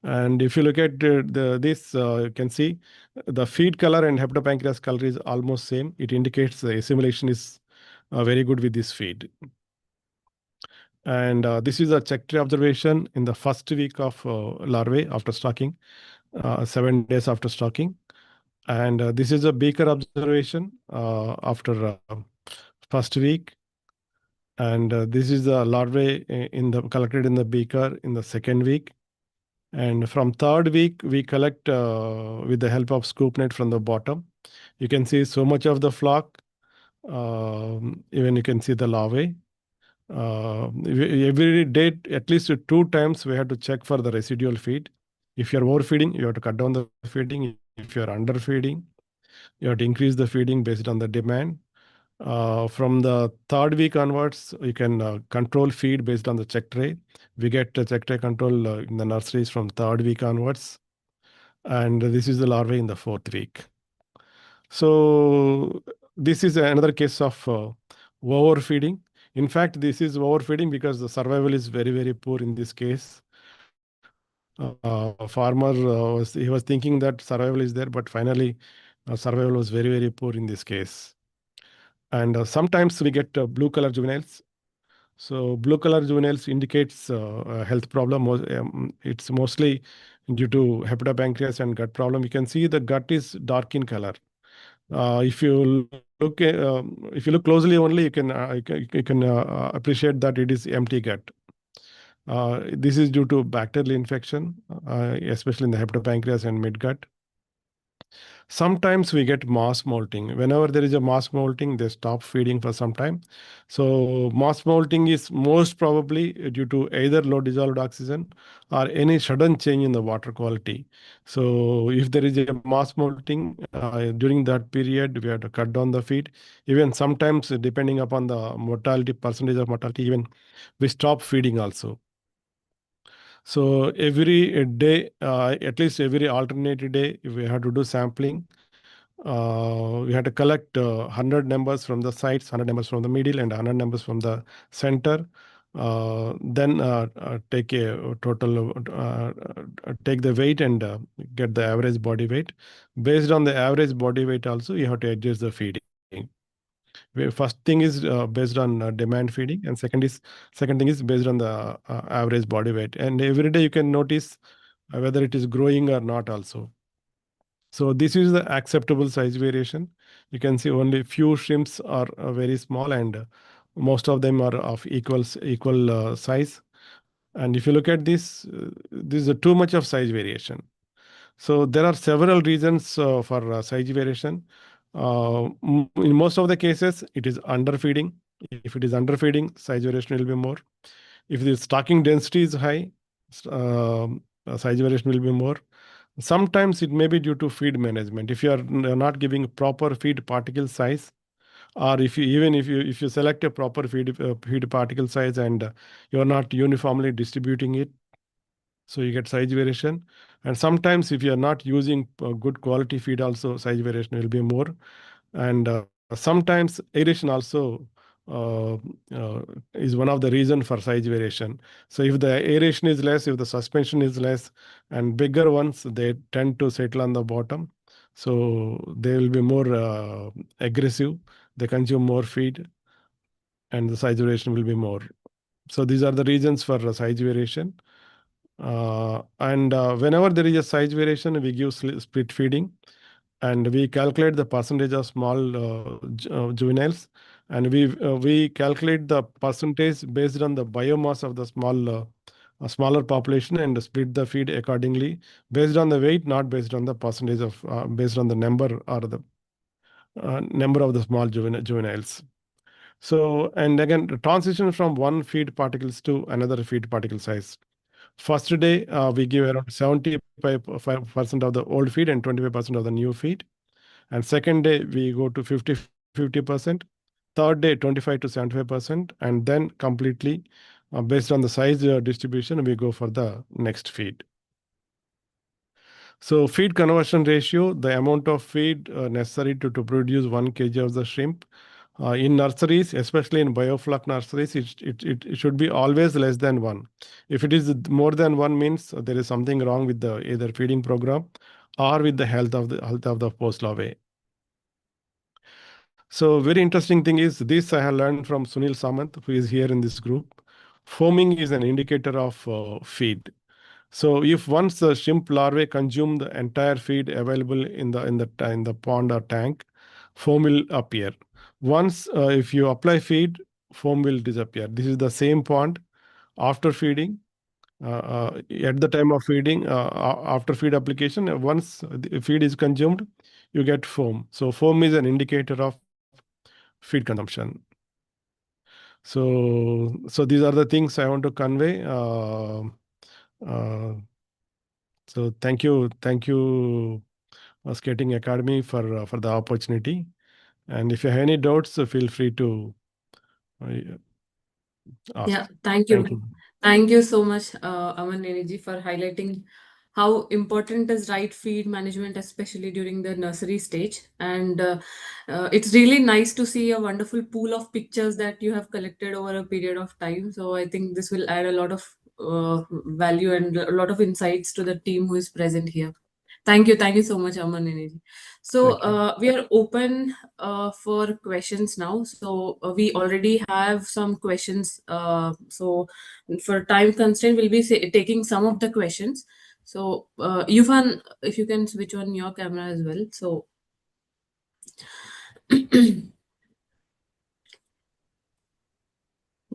And if you look at this, you can see the feed color and hepatopancreas color is almost same. It indicates the assimilation is very good with this feed. And this is a check tray observation in the first week of larvae after stocking, 7 days after stocking. And this is a beaker observation after first week. And this is the larvae in the collected in the beaker in the second week. And from third week, we collect with the help of scoop net from the bottom. You can see so much of the flock. Even you can see the larvae. Every day, at least 2 times, we have to check for the residual feed. If you're overfeeding, you have to cut down the feeding. If you're underfeeding, you have to increase the feeding based on the demand. From the third week onwards, you can control feed based on the check tray. We get the check tray control in the nurseries from third week onwards. And this is the larvae in the fourth week. So this is another case of overfeeding. In fact, this is overfeeding because the survival is very, very poor in this case. Farmer he was thinking that survival is there, but finally survival was very, very poor in this case. And sometimes we get blue color juveniles. So blue color juveniles indicates a health problem. It's mostly due to hepatopancreas and gut problem. You can see the gut is dark in color. If you look closely only, you can appreciate that it is empty gut. This is due to bacterial infection, especially in the hepatopancreas and midgut. Sometimes we get mass molting. Whenever there is a mass molting, they stop feeding for some time. So mass molting is most probably due to either low dissolved oxygen or any sudden change in the water quality. So if there is a mass molting during that period, we have to cut down the feed. Even sometimes, depending upon the mortality, percentage of mortality, even we stop feeding also. So every day, at least every alternate day, we have to do sampling. We had to collect 100 numbers from the sites, 100 numbers from the middle, and 100 numbers from the center. Then take a total, take the weight and get the average body weight. Based on the average body weight, also you have to adjust the feeding. First thing is based on demand feeding, and second thing is based on the average body weight. And every day you can notice whether it is growing or not also. So this is the acceptable size variation. You can see only few shrimps are very small, and most of them are of equal size. And if you look at this is too much of size variation. So there are several reasons for size variation. In most of the cases, it is underfeeding. If it is underfeeding, size variation will be more. If the stocking density is high, size variation will be more. Sometimes it may be due to feed management. If you are not giving proper feed particle size, or if you select a proper feed particle size and you are not uniformly distributing it, so you get size variation. And sometimes if you are not using good quality feed, also size variation will be more. And sometimes aeration also uh, uh, is one of the reason for size variation. So if the aeration is less, if the suspension is less, and bigger ones, they tend to settle on the bottom. So they will be more aggressive. They consume more feed, and the size variation will be more. So these are the reasons for size variation. And whenever there is a size variation, we give split feeding, and we calculate the percentage of small juveniles, and we calculate the percentage based on the biomass of the smaller population and split the feed accordingly based on the weight, not based on the percentage of based on the number or the number of the small juveniles. So, and again, the transition from one feed particles to another feed particle size. First day, we give around 75% of the old feed and 25% of the new feed. And second day, we go to 50%. Third day, 25 to 75%. And then completely, based on the size distribution, we go for the next feed. So feed conversion ratio, the amount of feed necessary to produce 1 kg of the shrimp. In nurseries, especially in biofloc nurseries, it should be always less than one. If it is more than one, means there is something wrong with the either feeding program or with the health of the post larvae. So very interesting thing is this I have learned from Sunil Samant, who is here in this group. Foaming is an indicator of feed. So if once the shrimp larvae consume the entire feed available in the pond or tank, foam will appear. Once if you apply feed, foam will disappear. This is the same pond after feeding. At the time of feeding, after feed application, once the feed is consumed, you get foam. So foam is an indicator of feed consumption. So these are the things I want to convey. Uh, So thank you, Skating Academy for the opportunity. And if you have any doubts, feel free to uh, Yeah, ask. thank Thank you. you. Thank you so much, Aman Energy, for highlighting how important is right feed management, especially during the nursery stage. And it's really nice to see a wonderful pool of pictures that you have collected over a period of time. So I think this will add a lot of value and a lot of insights to the team who is present here. Thank you so much, Aman Energy. So Thank you. we are open for questions now. So we already have some questions. So for time constraint, we'll be taking some of the questions. So Yufan, if you can switch on your camera as well. So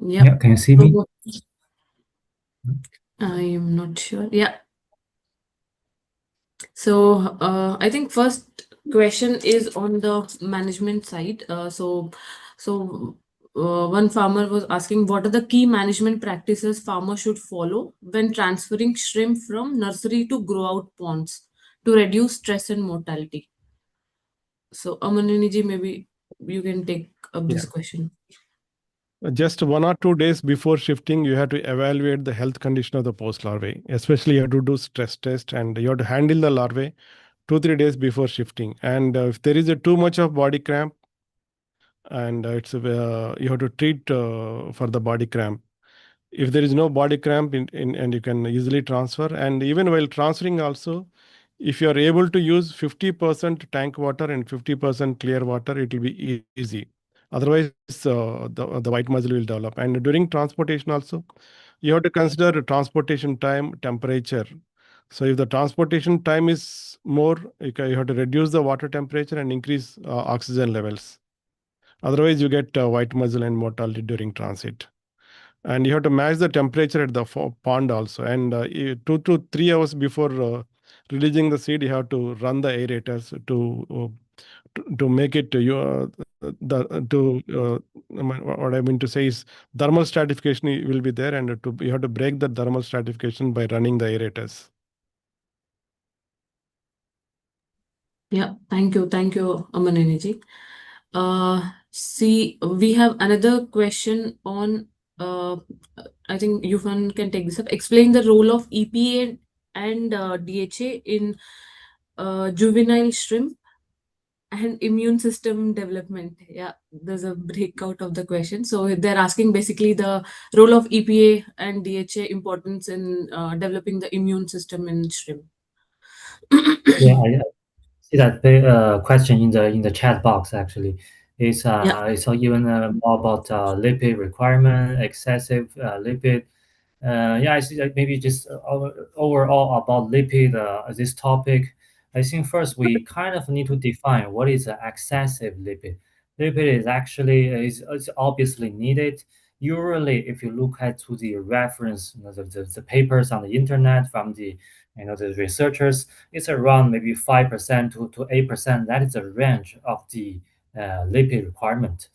yeah, Yeah, can you see me? so I'm not sure. Yeah. So I think first question is on the management side. One farmer was asking, what are the key management practices farmers should follow when transferring shrimp from nursery to grow out ponds to reduce stress and mortality? So Amanini ji, maybe you can take up Yeah. this question. Just 1 or 2 days before shifting, you have to evaluate the health condition of the post larvae. Especially, you have to do stress test and you have to handle the larvae 2 3 days before shifting. And if there is a too much of body cramp, and you have to treat for the body cramp. If there is no body cramp and you can easily transfer, and even while transferring also, if you are able to use 50% tank water and 50% clear water, it will be easy. Otherwise the white muzzle will develop. And during transportation also, you have to consider transportation time, temperature. So if the transportation time is more, you have to reduce the water temperature and increase oxygen levels. Otherwise you get white muzzle and mortality during transit. And you have to match the temperature at the pond also. And 2 to 3 hours before releasing the seed, you have to run the aerators to make it what I mean to say is thermal stratification will be there, and you have to break the thermal stratification by running the aerators. Yeah, thank you, Amanini ji. See, we have another question on. Uh, I think Yufan can take this up. Explain the role of EPA and DHA in juvenile shrimp and immune system development. Yeah, there's a breakout of the question. So they're asking basically the role of EPA and DHA importance in developing the immune system in shrimp. Yeah, I see that question in the chat box actually. Yeah, It's even more about lipid requirement, excessive lipid. Yeah, I see that maybe just overall about lipid, this topic. I think first we kind of need to define what is excessive lipid. Lipid is actually is obviously needed. Usually, if you look at to the reference, the papers on the internet from the the researchers, it's around maybe 5% to 8%. That is the range of the lipid requirement.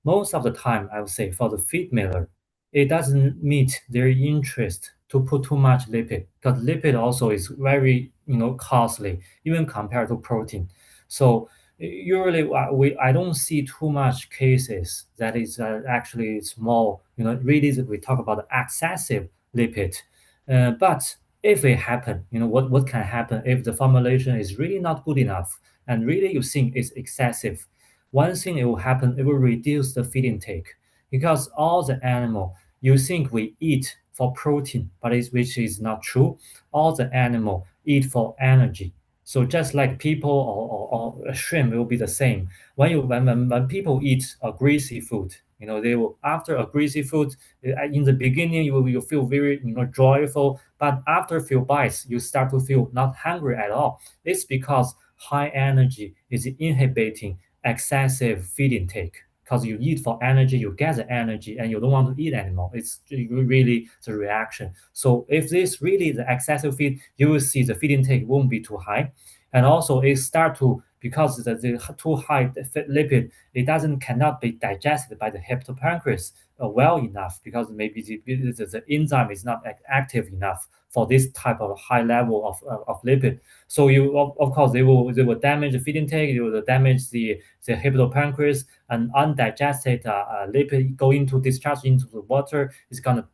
Most of the time, I would say for the feed miller, it doesn't meet their interest to put too much lipid because lipid also is very costly even compared to protein. So usually I don't see too much cases that is actually small. Really we talk about excessive lipid, but if it happen, what can happen if the formulation is really not good enough and really you think it's excessive? One thing it will happen, it will reduce the feed intake because all the animal you think we eat for protein, but which is not true. All the animal eat for energy. So just like people or a shrimp will be the same. When people eat a greasy food, they will after a greasy food, in the beginning you feel very joyful, but after a few bites you start to feel not hungry at all. It's because high energy is inhibiting excessive feed intake. Because you eat for energy, you get the energy, and you don't want to eat anymore. It's really the reaction. So if this really the excessive feed, you will see the feed intake won't be too high, and also it start to because the too high lipid, it doesn't cannot be digested by the hepatopancreas well enough because maybe the enzyme is not active enough for this type of high level of lipid. So of course they will damage the feed intake, they will damage the hepatopancreas, and undigested lipid going to discharge into the water is gonna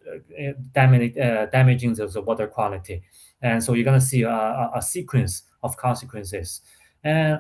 damaging the water quality, and so you're gonna see a sequence of consequences. And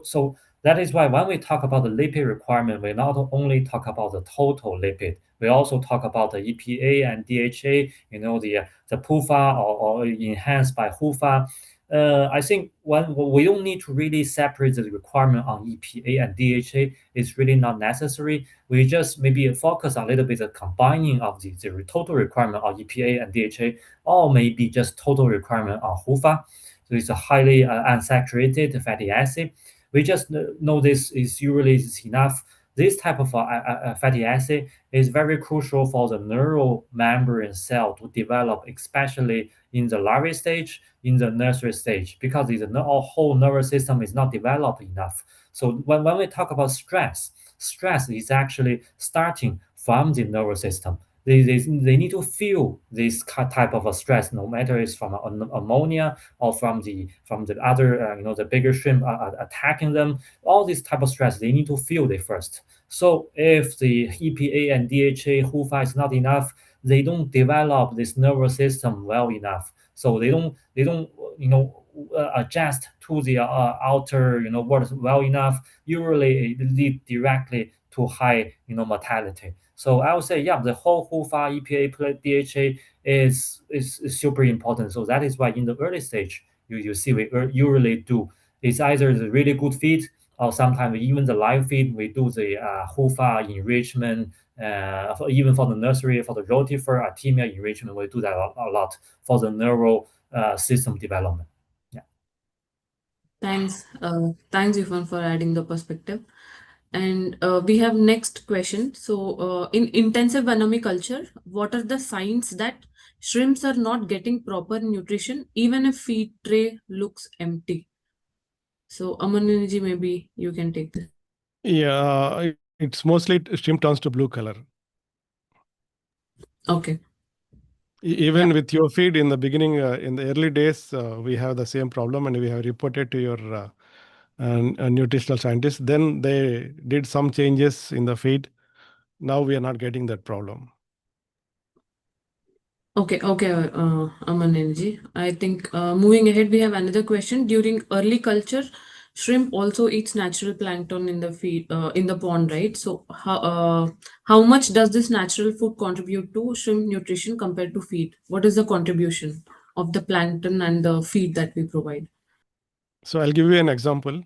so that is why when we talk about the lipid requirement, we not only talk about the total lipid, we also talk about the EPA and DHA, the PUFA or enhanced by HUFA. I think when we don't need to really separate the requirement on EPA and DHA. It's really not necessary. We just maybe focus a little bit of combining of the total requirement of EPA and DHA, or maybe just total requirement of HUFA. So it's a highly unsaturated fatty acid. We just know this is usually is enough. This type of fatty acid is very crucial for the neural membrane cell to develop, especially in the larvae stage, in the nursery stage, because our whole nervous system is not developed enough. So when we talk about stress is actually starting from the nervous system. They need to feel this type of a stress, no matter it's from ammonia or from the other the bigger shrimp attacking them. All this type of stress they need to feel it first. So if the EPA and DHA HUFA is not enough, they don't develop this nervous system well enough. So they don't adjust to the outer world well enough. Usually it lead directly to high mortality. So I would say, yeah, the whole HUFA, EPA, plus DHA is super important. So that is why in the early stage, you see we usually do. It's either the really good feed or sometimes even the live feed. We do the HUFA enrichment, even for the nursery, for the rotifer, artemia enrichment. We do that a lot for the neural system development. Yeah. Thanks, Yvonne, for adding the perspective. And we have next question. So, in intensive culture, what are the signs that shrimps are not getting proper nutrition, even if feed tray looks empty? So, Aman, maybe you can take this. Yeah, it's mostly shrimp turns to blue color. Okay. Even Yeah. with your feed in the beginning, in the early days, we have the same problem, and we have reported to your nutritional scientists. Then they did some changes in the feed. Now we are not getting that problem. Okay, Aman Energy. I think moving ahead, we have another question. During early culture, shrimp also eats natural plankton in the feed, in the pond, right? So, how much does this natural food contribute to shrimp nutrition compared to feed? What is the contribution of the plankton and the feed that we provide? So I'll give you an example.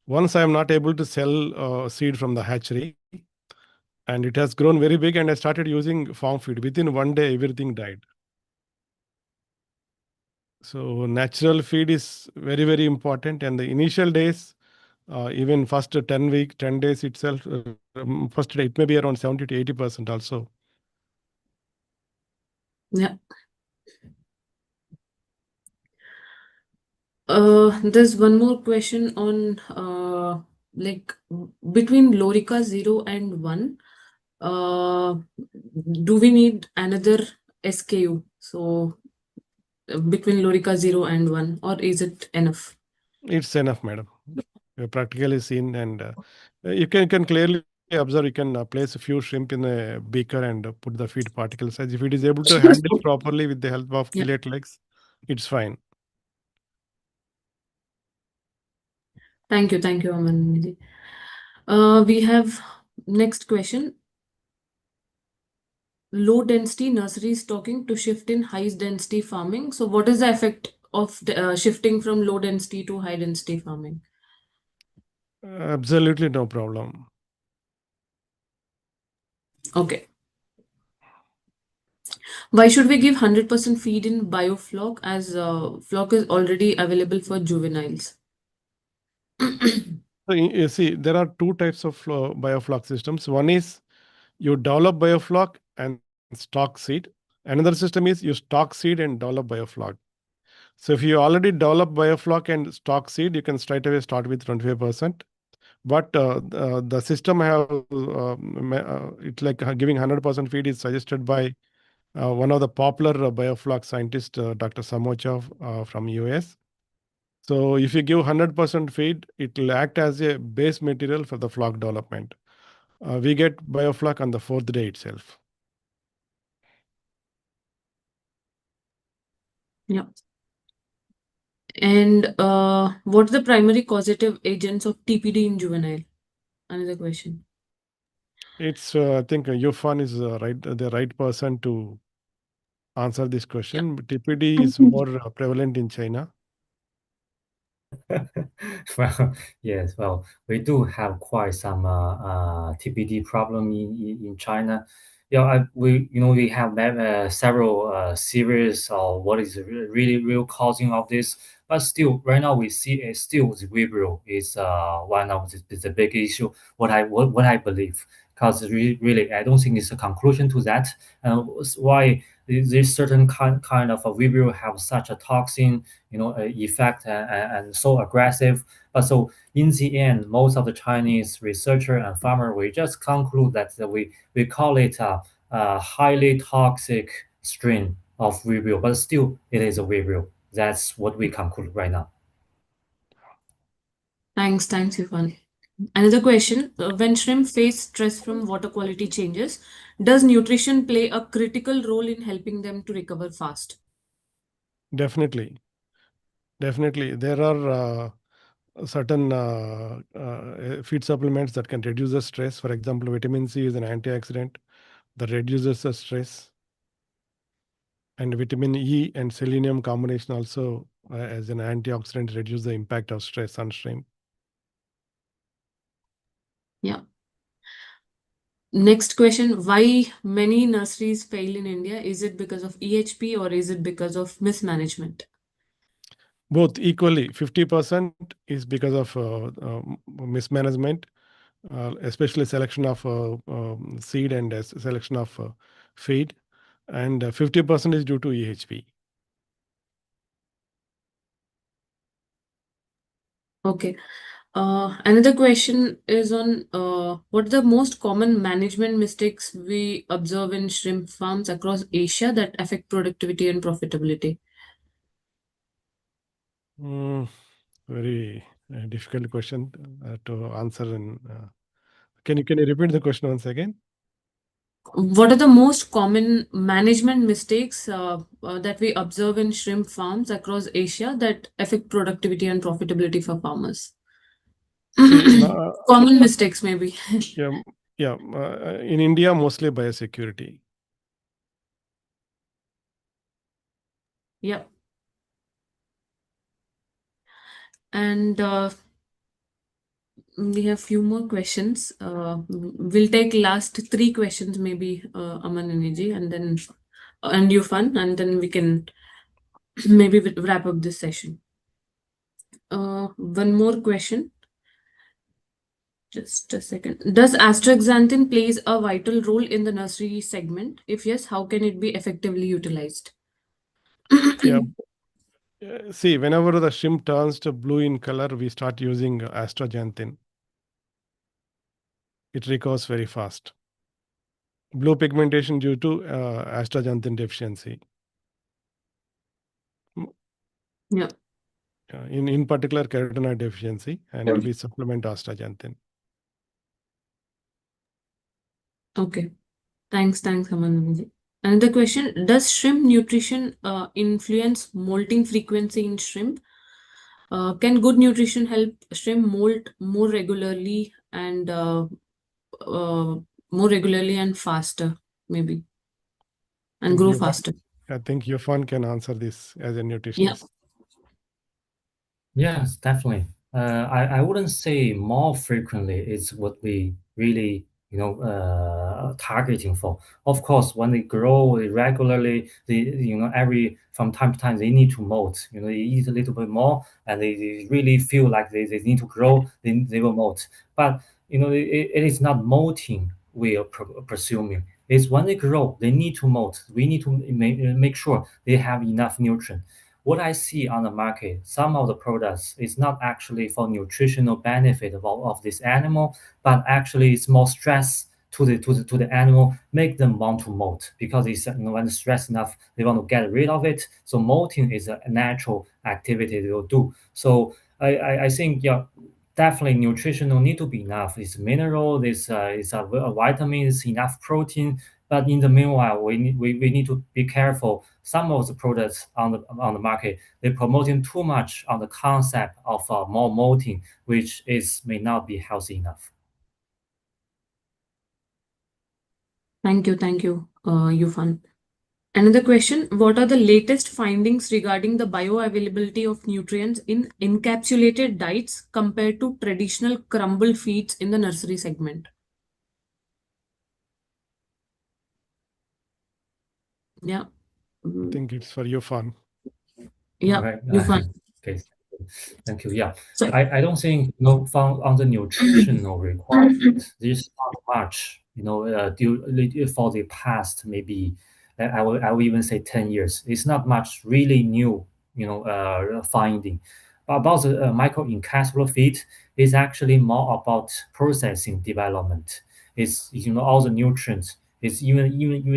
Once I am not able to sell seed from the hatchery, and it has grown very big, and I started using farm feed. Within one day, everything died. So natural feed is very, very important. And the initial days, Even first 10 days itself, first it may be around 70 to 80% also. Yeah. There's one more question on like between Lorica 0 and 1, uh, do we need another SKU? So between Lorica 0 and 1, or is it enough? It's enough, madam. We have practically seen, and you can clearly observe. You can place a few shrimp in a beaker and put the feed particle size. If it is able to handle properly with the help of Yeah. killet legs, it's fine. Thank you, Aman. We have next question. Low density nursery stocking to shift in high density farming. So, what is the effect of shifting from low density to high density farming? Absolutely no problem. Okay. Why should we give 100% feed in bioflock as flock is already available for juveniles? So you see, there are two types of biofloc systems. One is you develop biofloc and stock seed. Another system is you stock seed and develop bioflock. So if you already develop biofloc and stock seed, you can straight away start with 25%. But the system have it's like giving 100% feed is suggested by one of the popular biofloc scientists, Dr. Samocha from US. So if you give 100% feed, it will act as a base material for the flock development. We get biofloc on the fourth day itself. Yeah. And what's the primary causative agents of TPD in juvenile? Another question. It's I think Yufan is the right person to answer this Yeah. question. TPD is more prevalent in China. Well, yes, well, we do have quite some TPD problem in China. Yeah, we have several series of what is really real causing of this, but still, right now we see still the Vibrio is one of the big issue. What I believe, because really I don't think it's a conclusion to that. Why this certain kind of a Vibrio have such a toxin effect and so aggressive. But so in the end, most of the Chinese researcher and farmer we just conclude that we call it a highly toxic strain of Vibrio, but still it is a Vibrio. That's what we conclude right now. Thanks, Yufan. Another question. When shrimp face stress from water quality changes, does nutrition play a critical role in helping them to recover fast? Definitely, definitely. There are certain feed supplements that can reduce the stress. For example, vitamin C is an antioxidant that reduces the stress, and vitamin E and selenium combination also as an antioxidant reduce the impact of stress on shrimp. Yeah. Next question. Why many nurseries fail in India? Is it because of EHP or is it because of mismanagement? Both equally, 50% is because of mismanagement, especially selection of seed and selection of feed, and 50% is due to EHP. Okay. Another question is on what are the most common management mistakes we observe in shrimp farms across Asia that affect productivity and profitability? Mm, very difficult question to answer. Can you repeat the question once again? What are the most common management mistakes that we observe in shrimp farms across Asia that affect productivity and profitability for farmers? See, Common mistakes, maybe. yeah, yeah. In India, mostly biosecurity. Yeah. And we have few more questions. We'll take last three questions, maybe Aman and Niji, and you fun, and then we can maybe wrap up this session. One more question. Just a second. Does astaxanthin plays a vital role in the nursery segment? If yes, how can it be effectively utilized? Yeah. See, whenever the shrimp turns to blue in color, we start using astaxanthin. It recovers very fast. Blue pigmentation due to astaxanthin deficiency. Mm, Yeah. in particular, carotenoid deficiency, and we supplement astaxanthin. Okay. Thanks, Aman. Another question: does shrimp nutrition influence molting frequency in shrimp? Can good nutrition help shrimp molt uh, more regularly and faster, maybe, I and think grow you faster? I think Yufan can answer this as a Yeah. nutritionist. Yes, definitely. I wouldn't say more frequently is what we really, targeting for. Of course, when they grow regularly, every from time to time they need to molt. They eat a little bit more, and they really feel like they need to grow. They will molt. But it is not molting we are presuming. It's when they grow, they need to molt. We need to make sure they have enough nutrient. What I see on the market, some of the products is not actually for nutritional benefit of this animal, but actually it's more stress to the animal, make them want to molt because it's when it's stressed enough, they want to get rid of it. So molting is a natural activity they will do. So I think yeah, definitely nutritional need to be enough. It's mineral, it's a vitamins, enough protein. But in the meanwhile, we need to be careful. Some of the products on the market, they're promoting too much on the concept of more molting, which is may not be healthy enough. Thank you, Yufan. Another question: what are the latest findings regarding the bioavailability of nutrients in encapsulated diets compared to traditional crumble feeds in the nursery segment? Yeah. I Mm, think it's for Yufan. All yeah, right. Yufan. Okay. Thank you. Yeah. So, I don't think found on the nutritional requirement. There's not much, for the past maybe I will even say 10 years. It's not much really new, finding. But about the microencapsulate feed is actually more about processing development. It's all the nutrients. It's even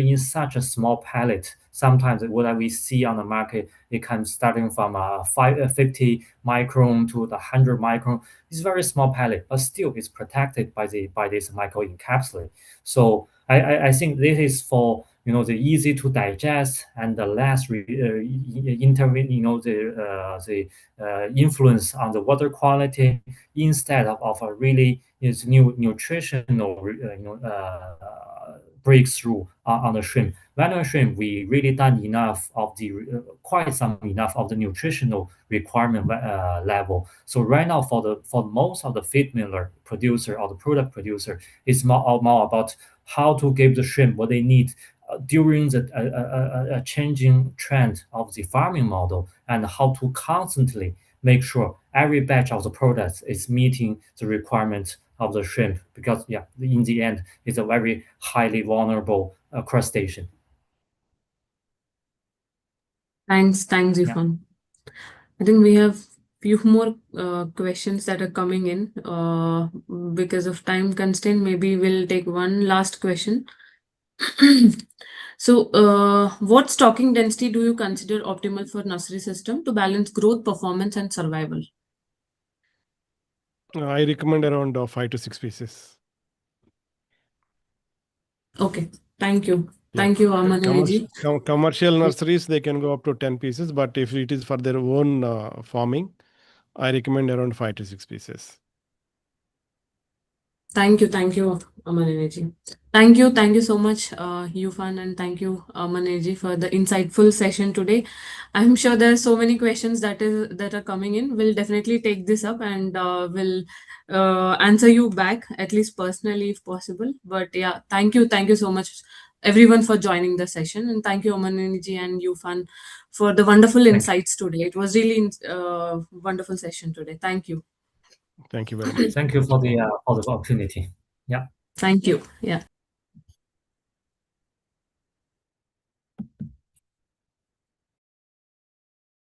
in such a small pellet. Sometimes what we see on the market, it can starting from 50 micron to the 100 micron. It's very small pellet, but still it's protected by this microencapsulate. So I think this is for the easy to digest and the less intervene the influence on the water quality instead of a really is new nutritional breakthrough on the shrimp. Vanilla shrimp, we really done enough of the quite some enough of the nutritional requirement level. So right now, for most of the feed miller producer or the product producer, it's more about how to give the shrimp what they need during the changing trend of the farming model, and how to constantly make sure every batch of the products is meeting the requirement of the shrimp, because yeah, in the end it's a very highly vulnerable crustacean. thanks, Yeah. Yufan. I think we have few more questions that are coming in. Because of time constraint, maybe we'll take one last question. So, what stocking density do you consider optimal for nursery system to balance growth, performance, and survival? I recommend around 5 to 6 pieces. Okay, thank you. Yeah. Thank you, Aman Commercial, Energy. commercial nurseries, they can go up to 10 pieces, but if it is for their own farming, I recommend around 5 to 6 pieces. Thank you, Aman Energy. Thank you so much, Yufan, and thank you, Aman Energy, for the insightful session today. I'm sure there are so many questions that are coming in. We'll definitely take this up and we'll answer you back, at least personally, if possible. But yeah, thank you so much, everyone, for joining the session, and thank you, Aman Energy and Yufan, for the wonderful Thank you. insights today. It was really wonderful session today. Thank you. Thank you very much. Thank you for the opportunity. Yeah. Thank you. Yeah.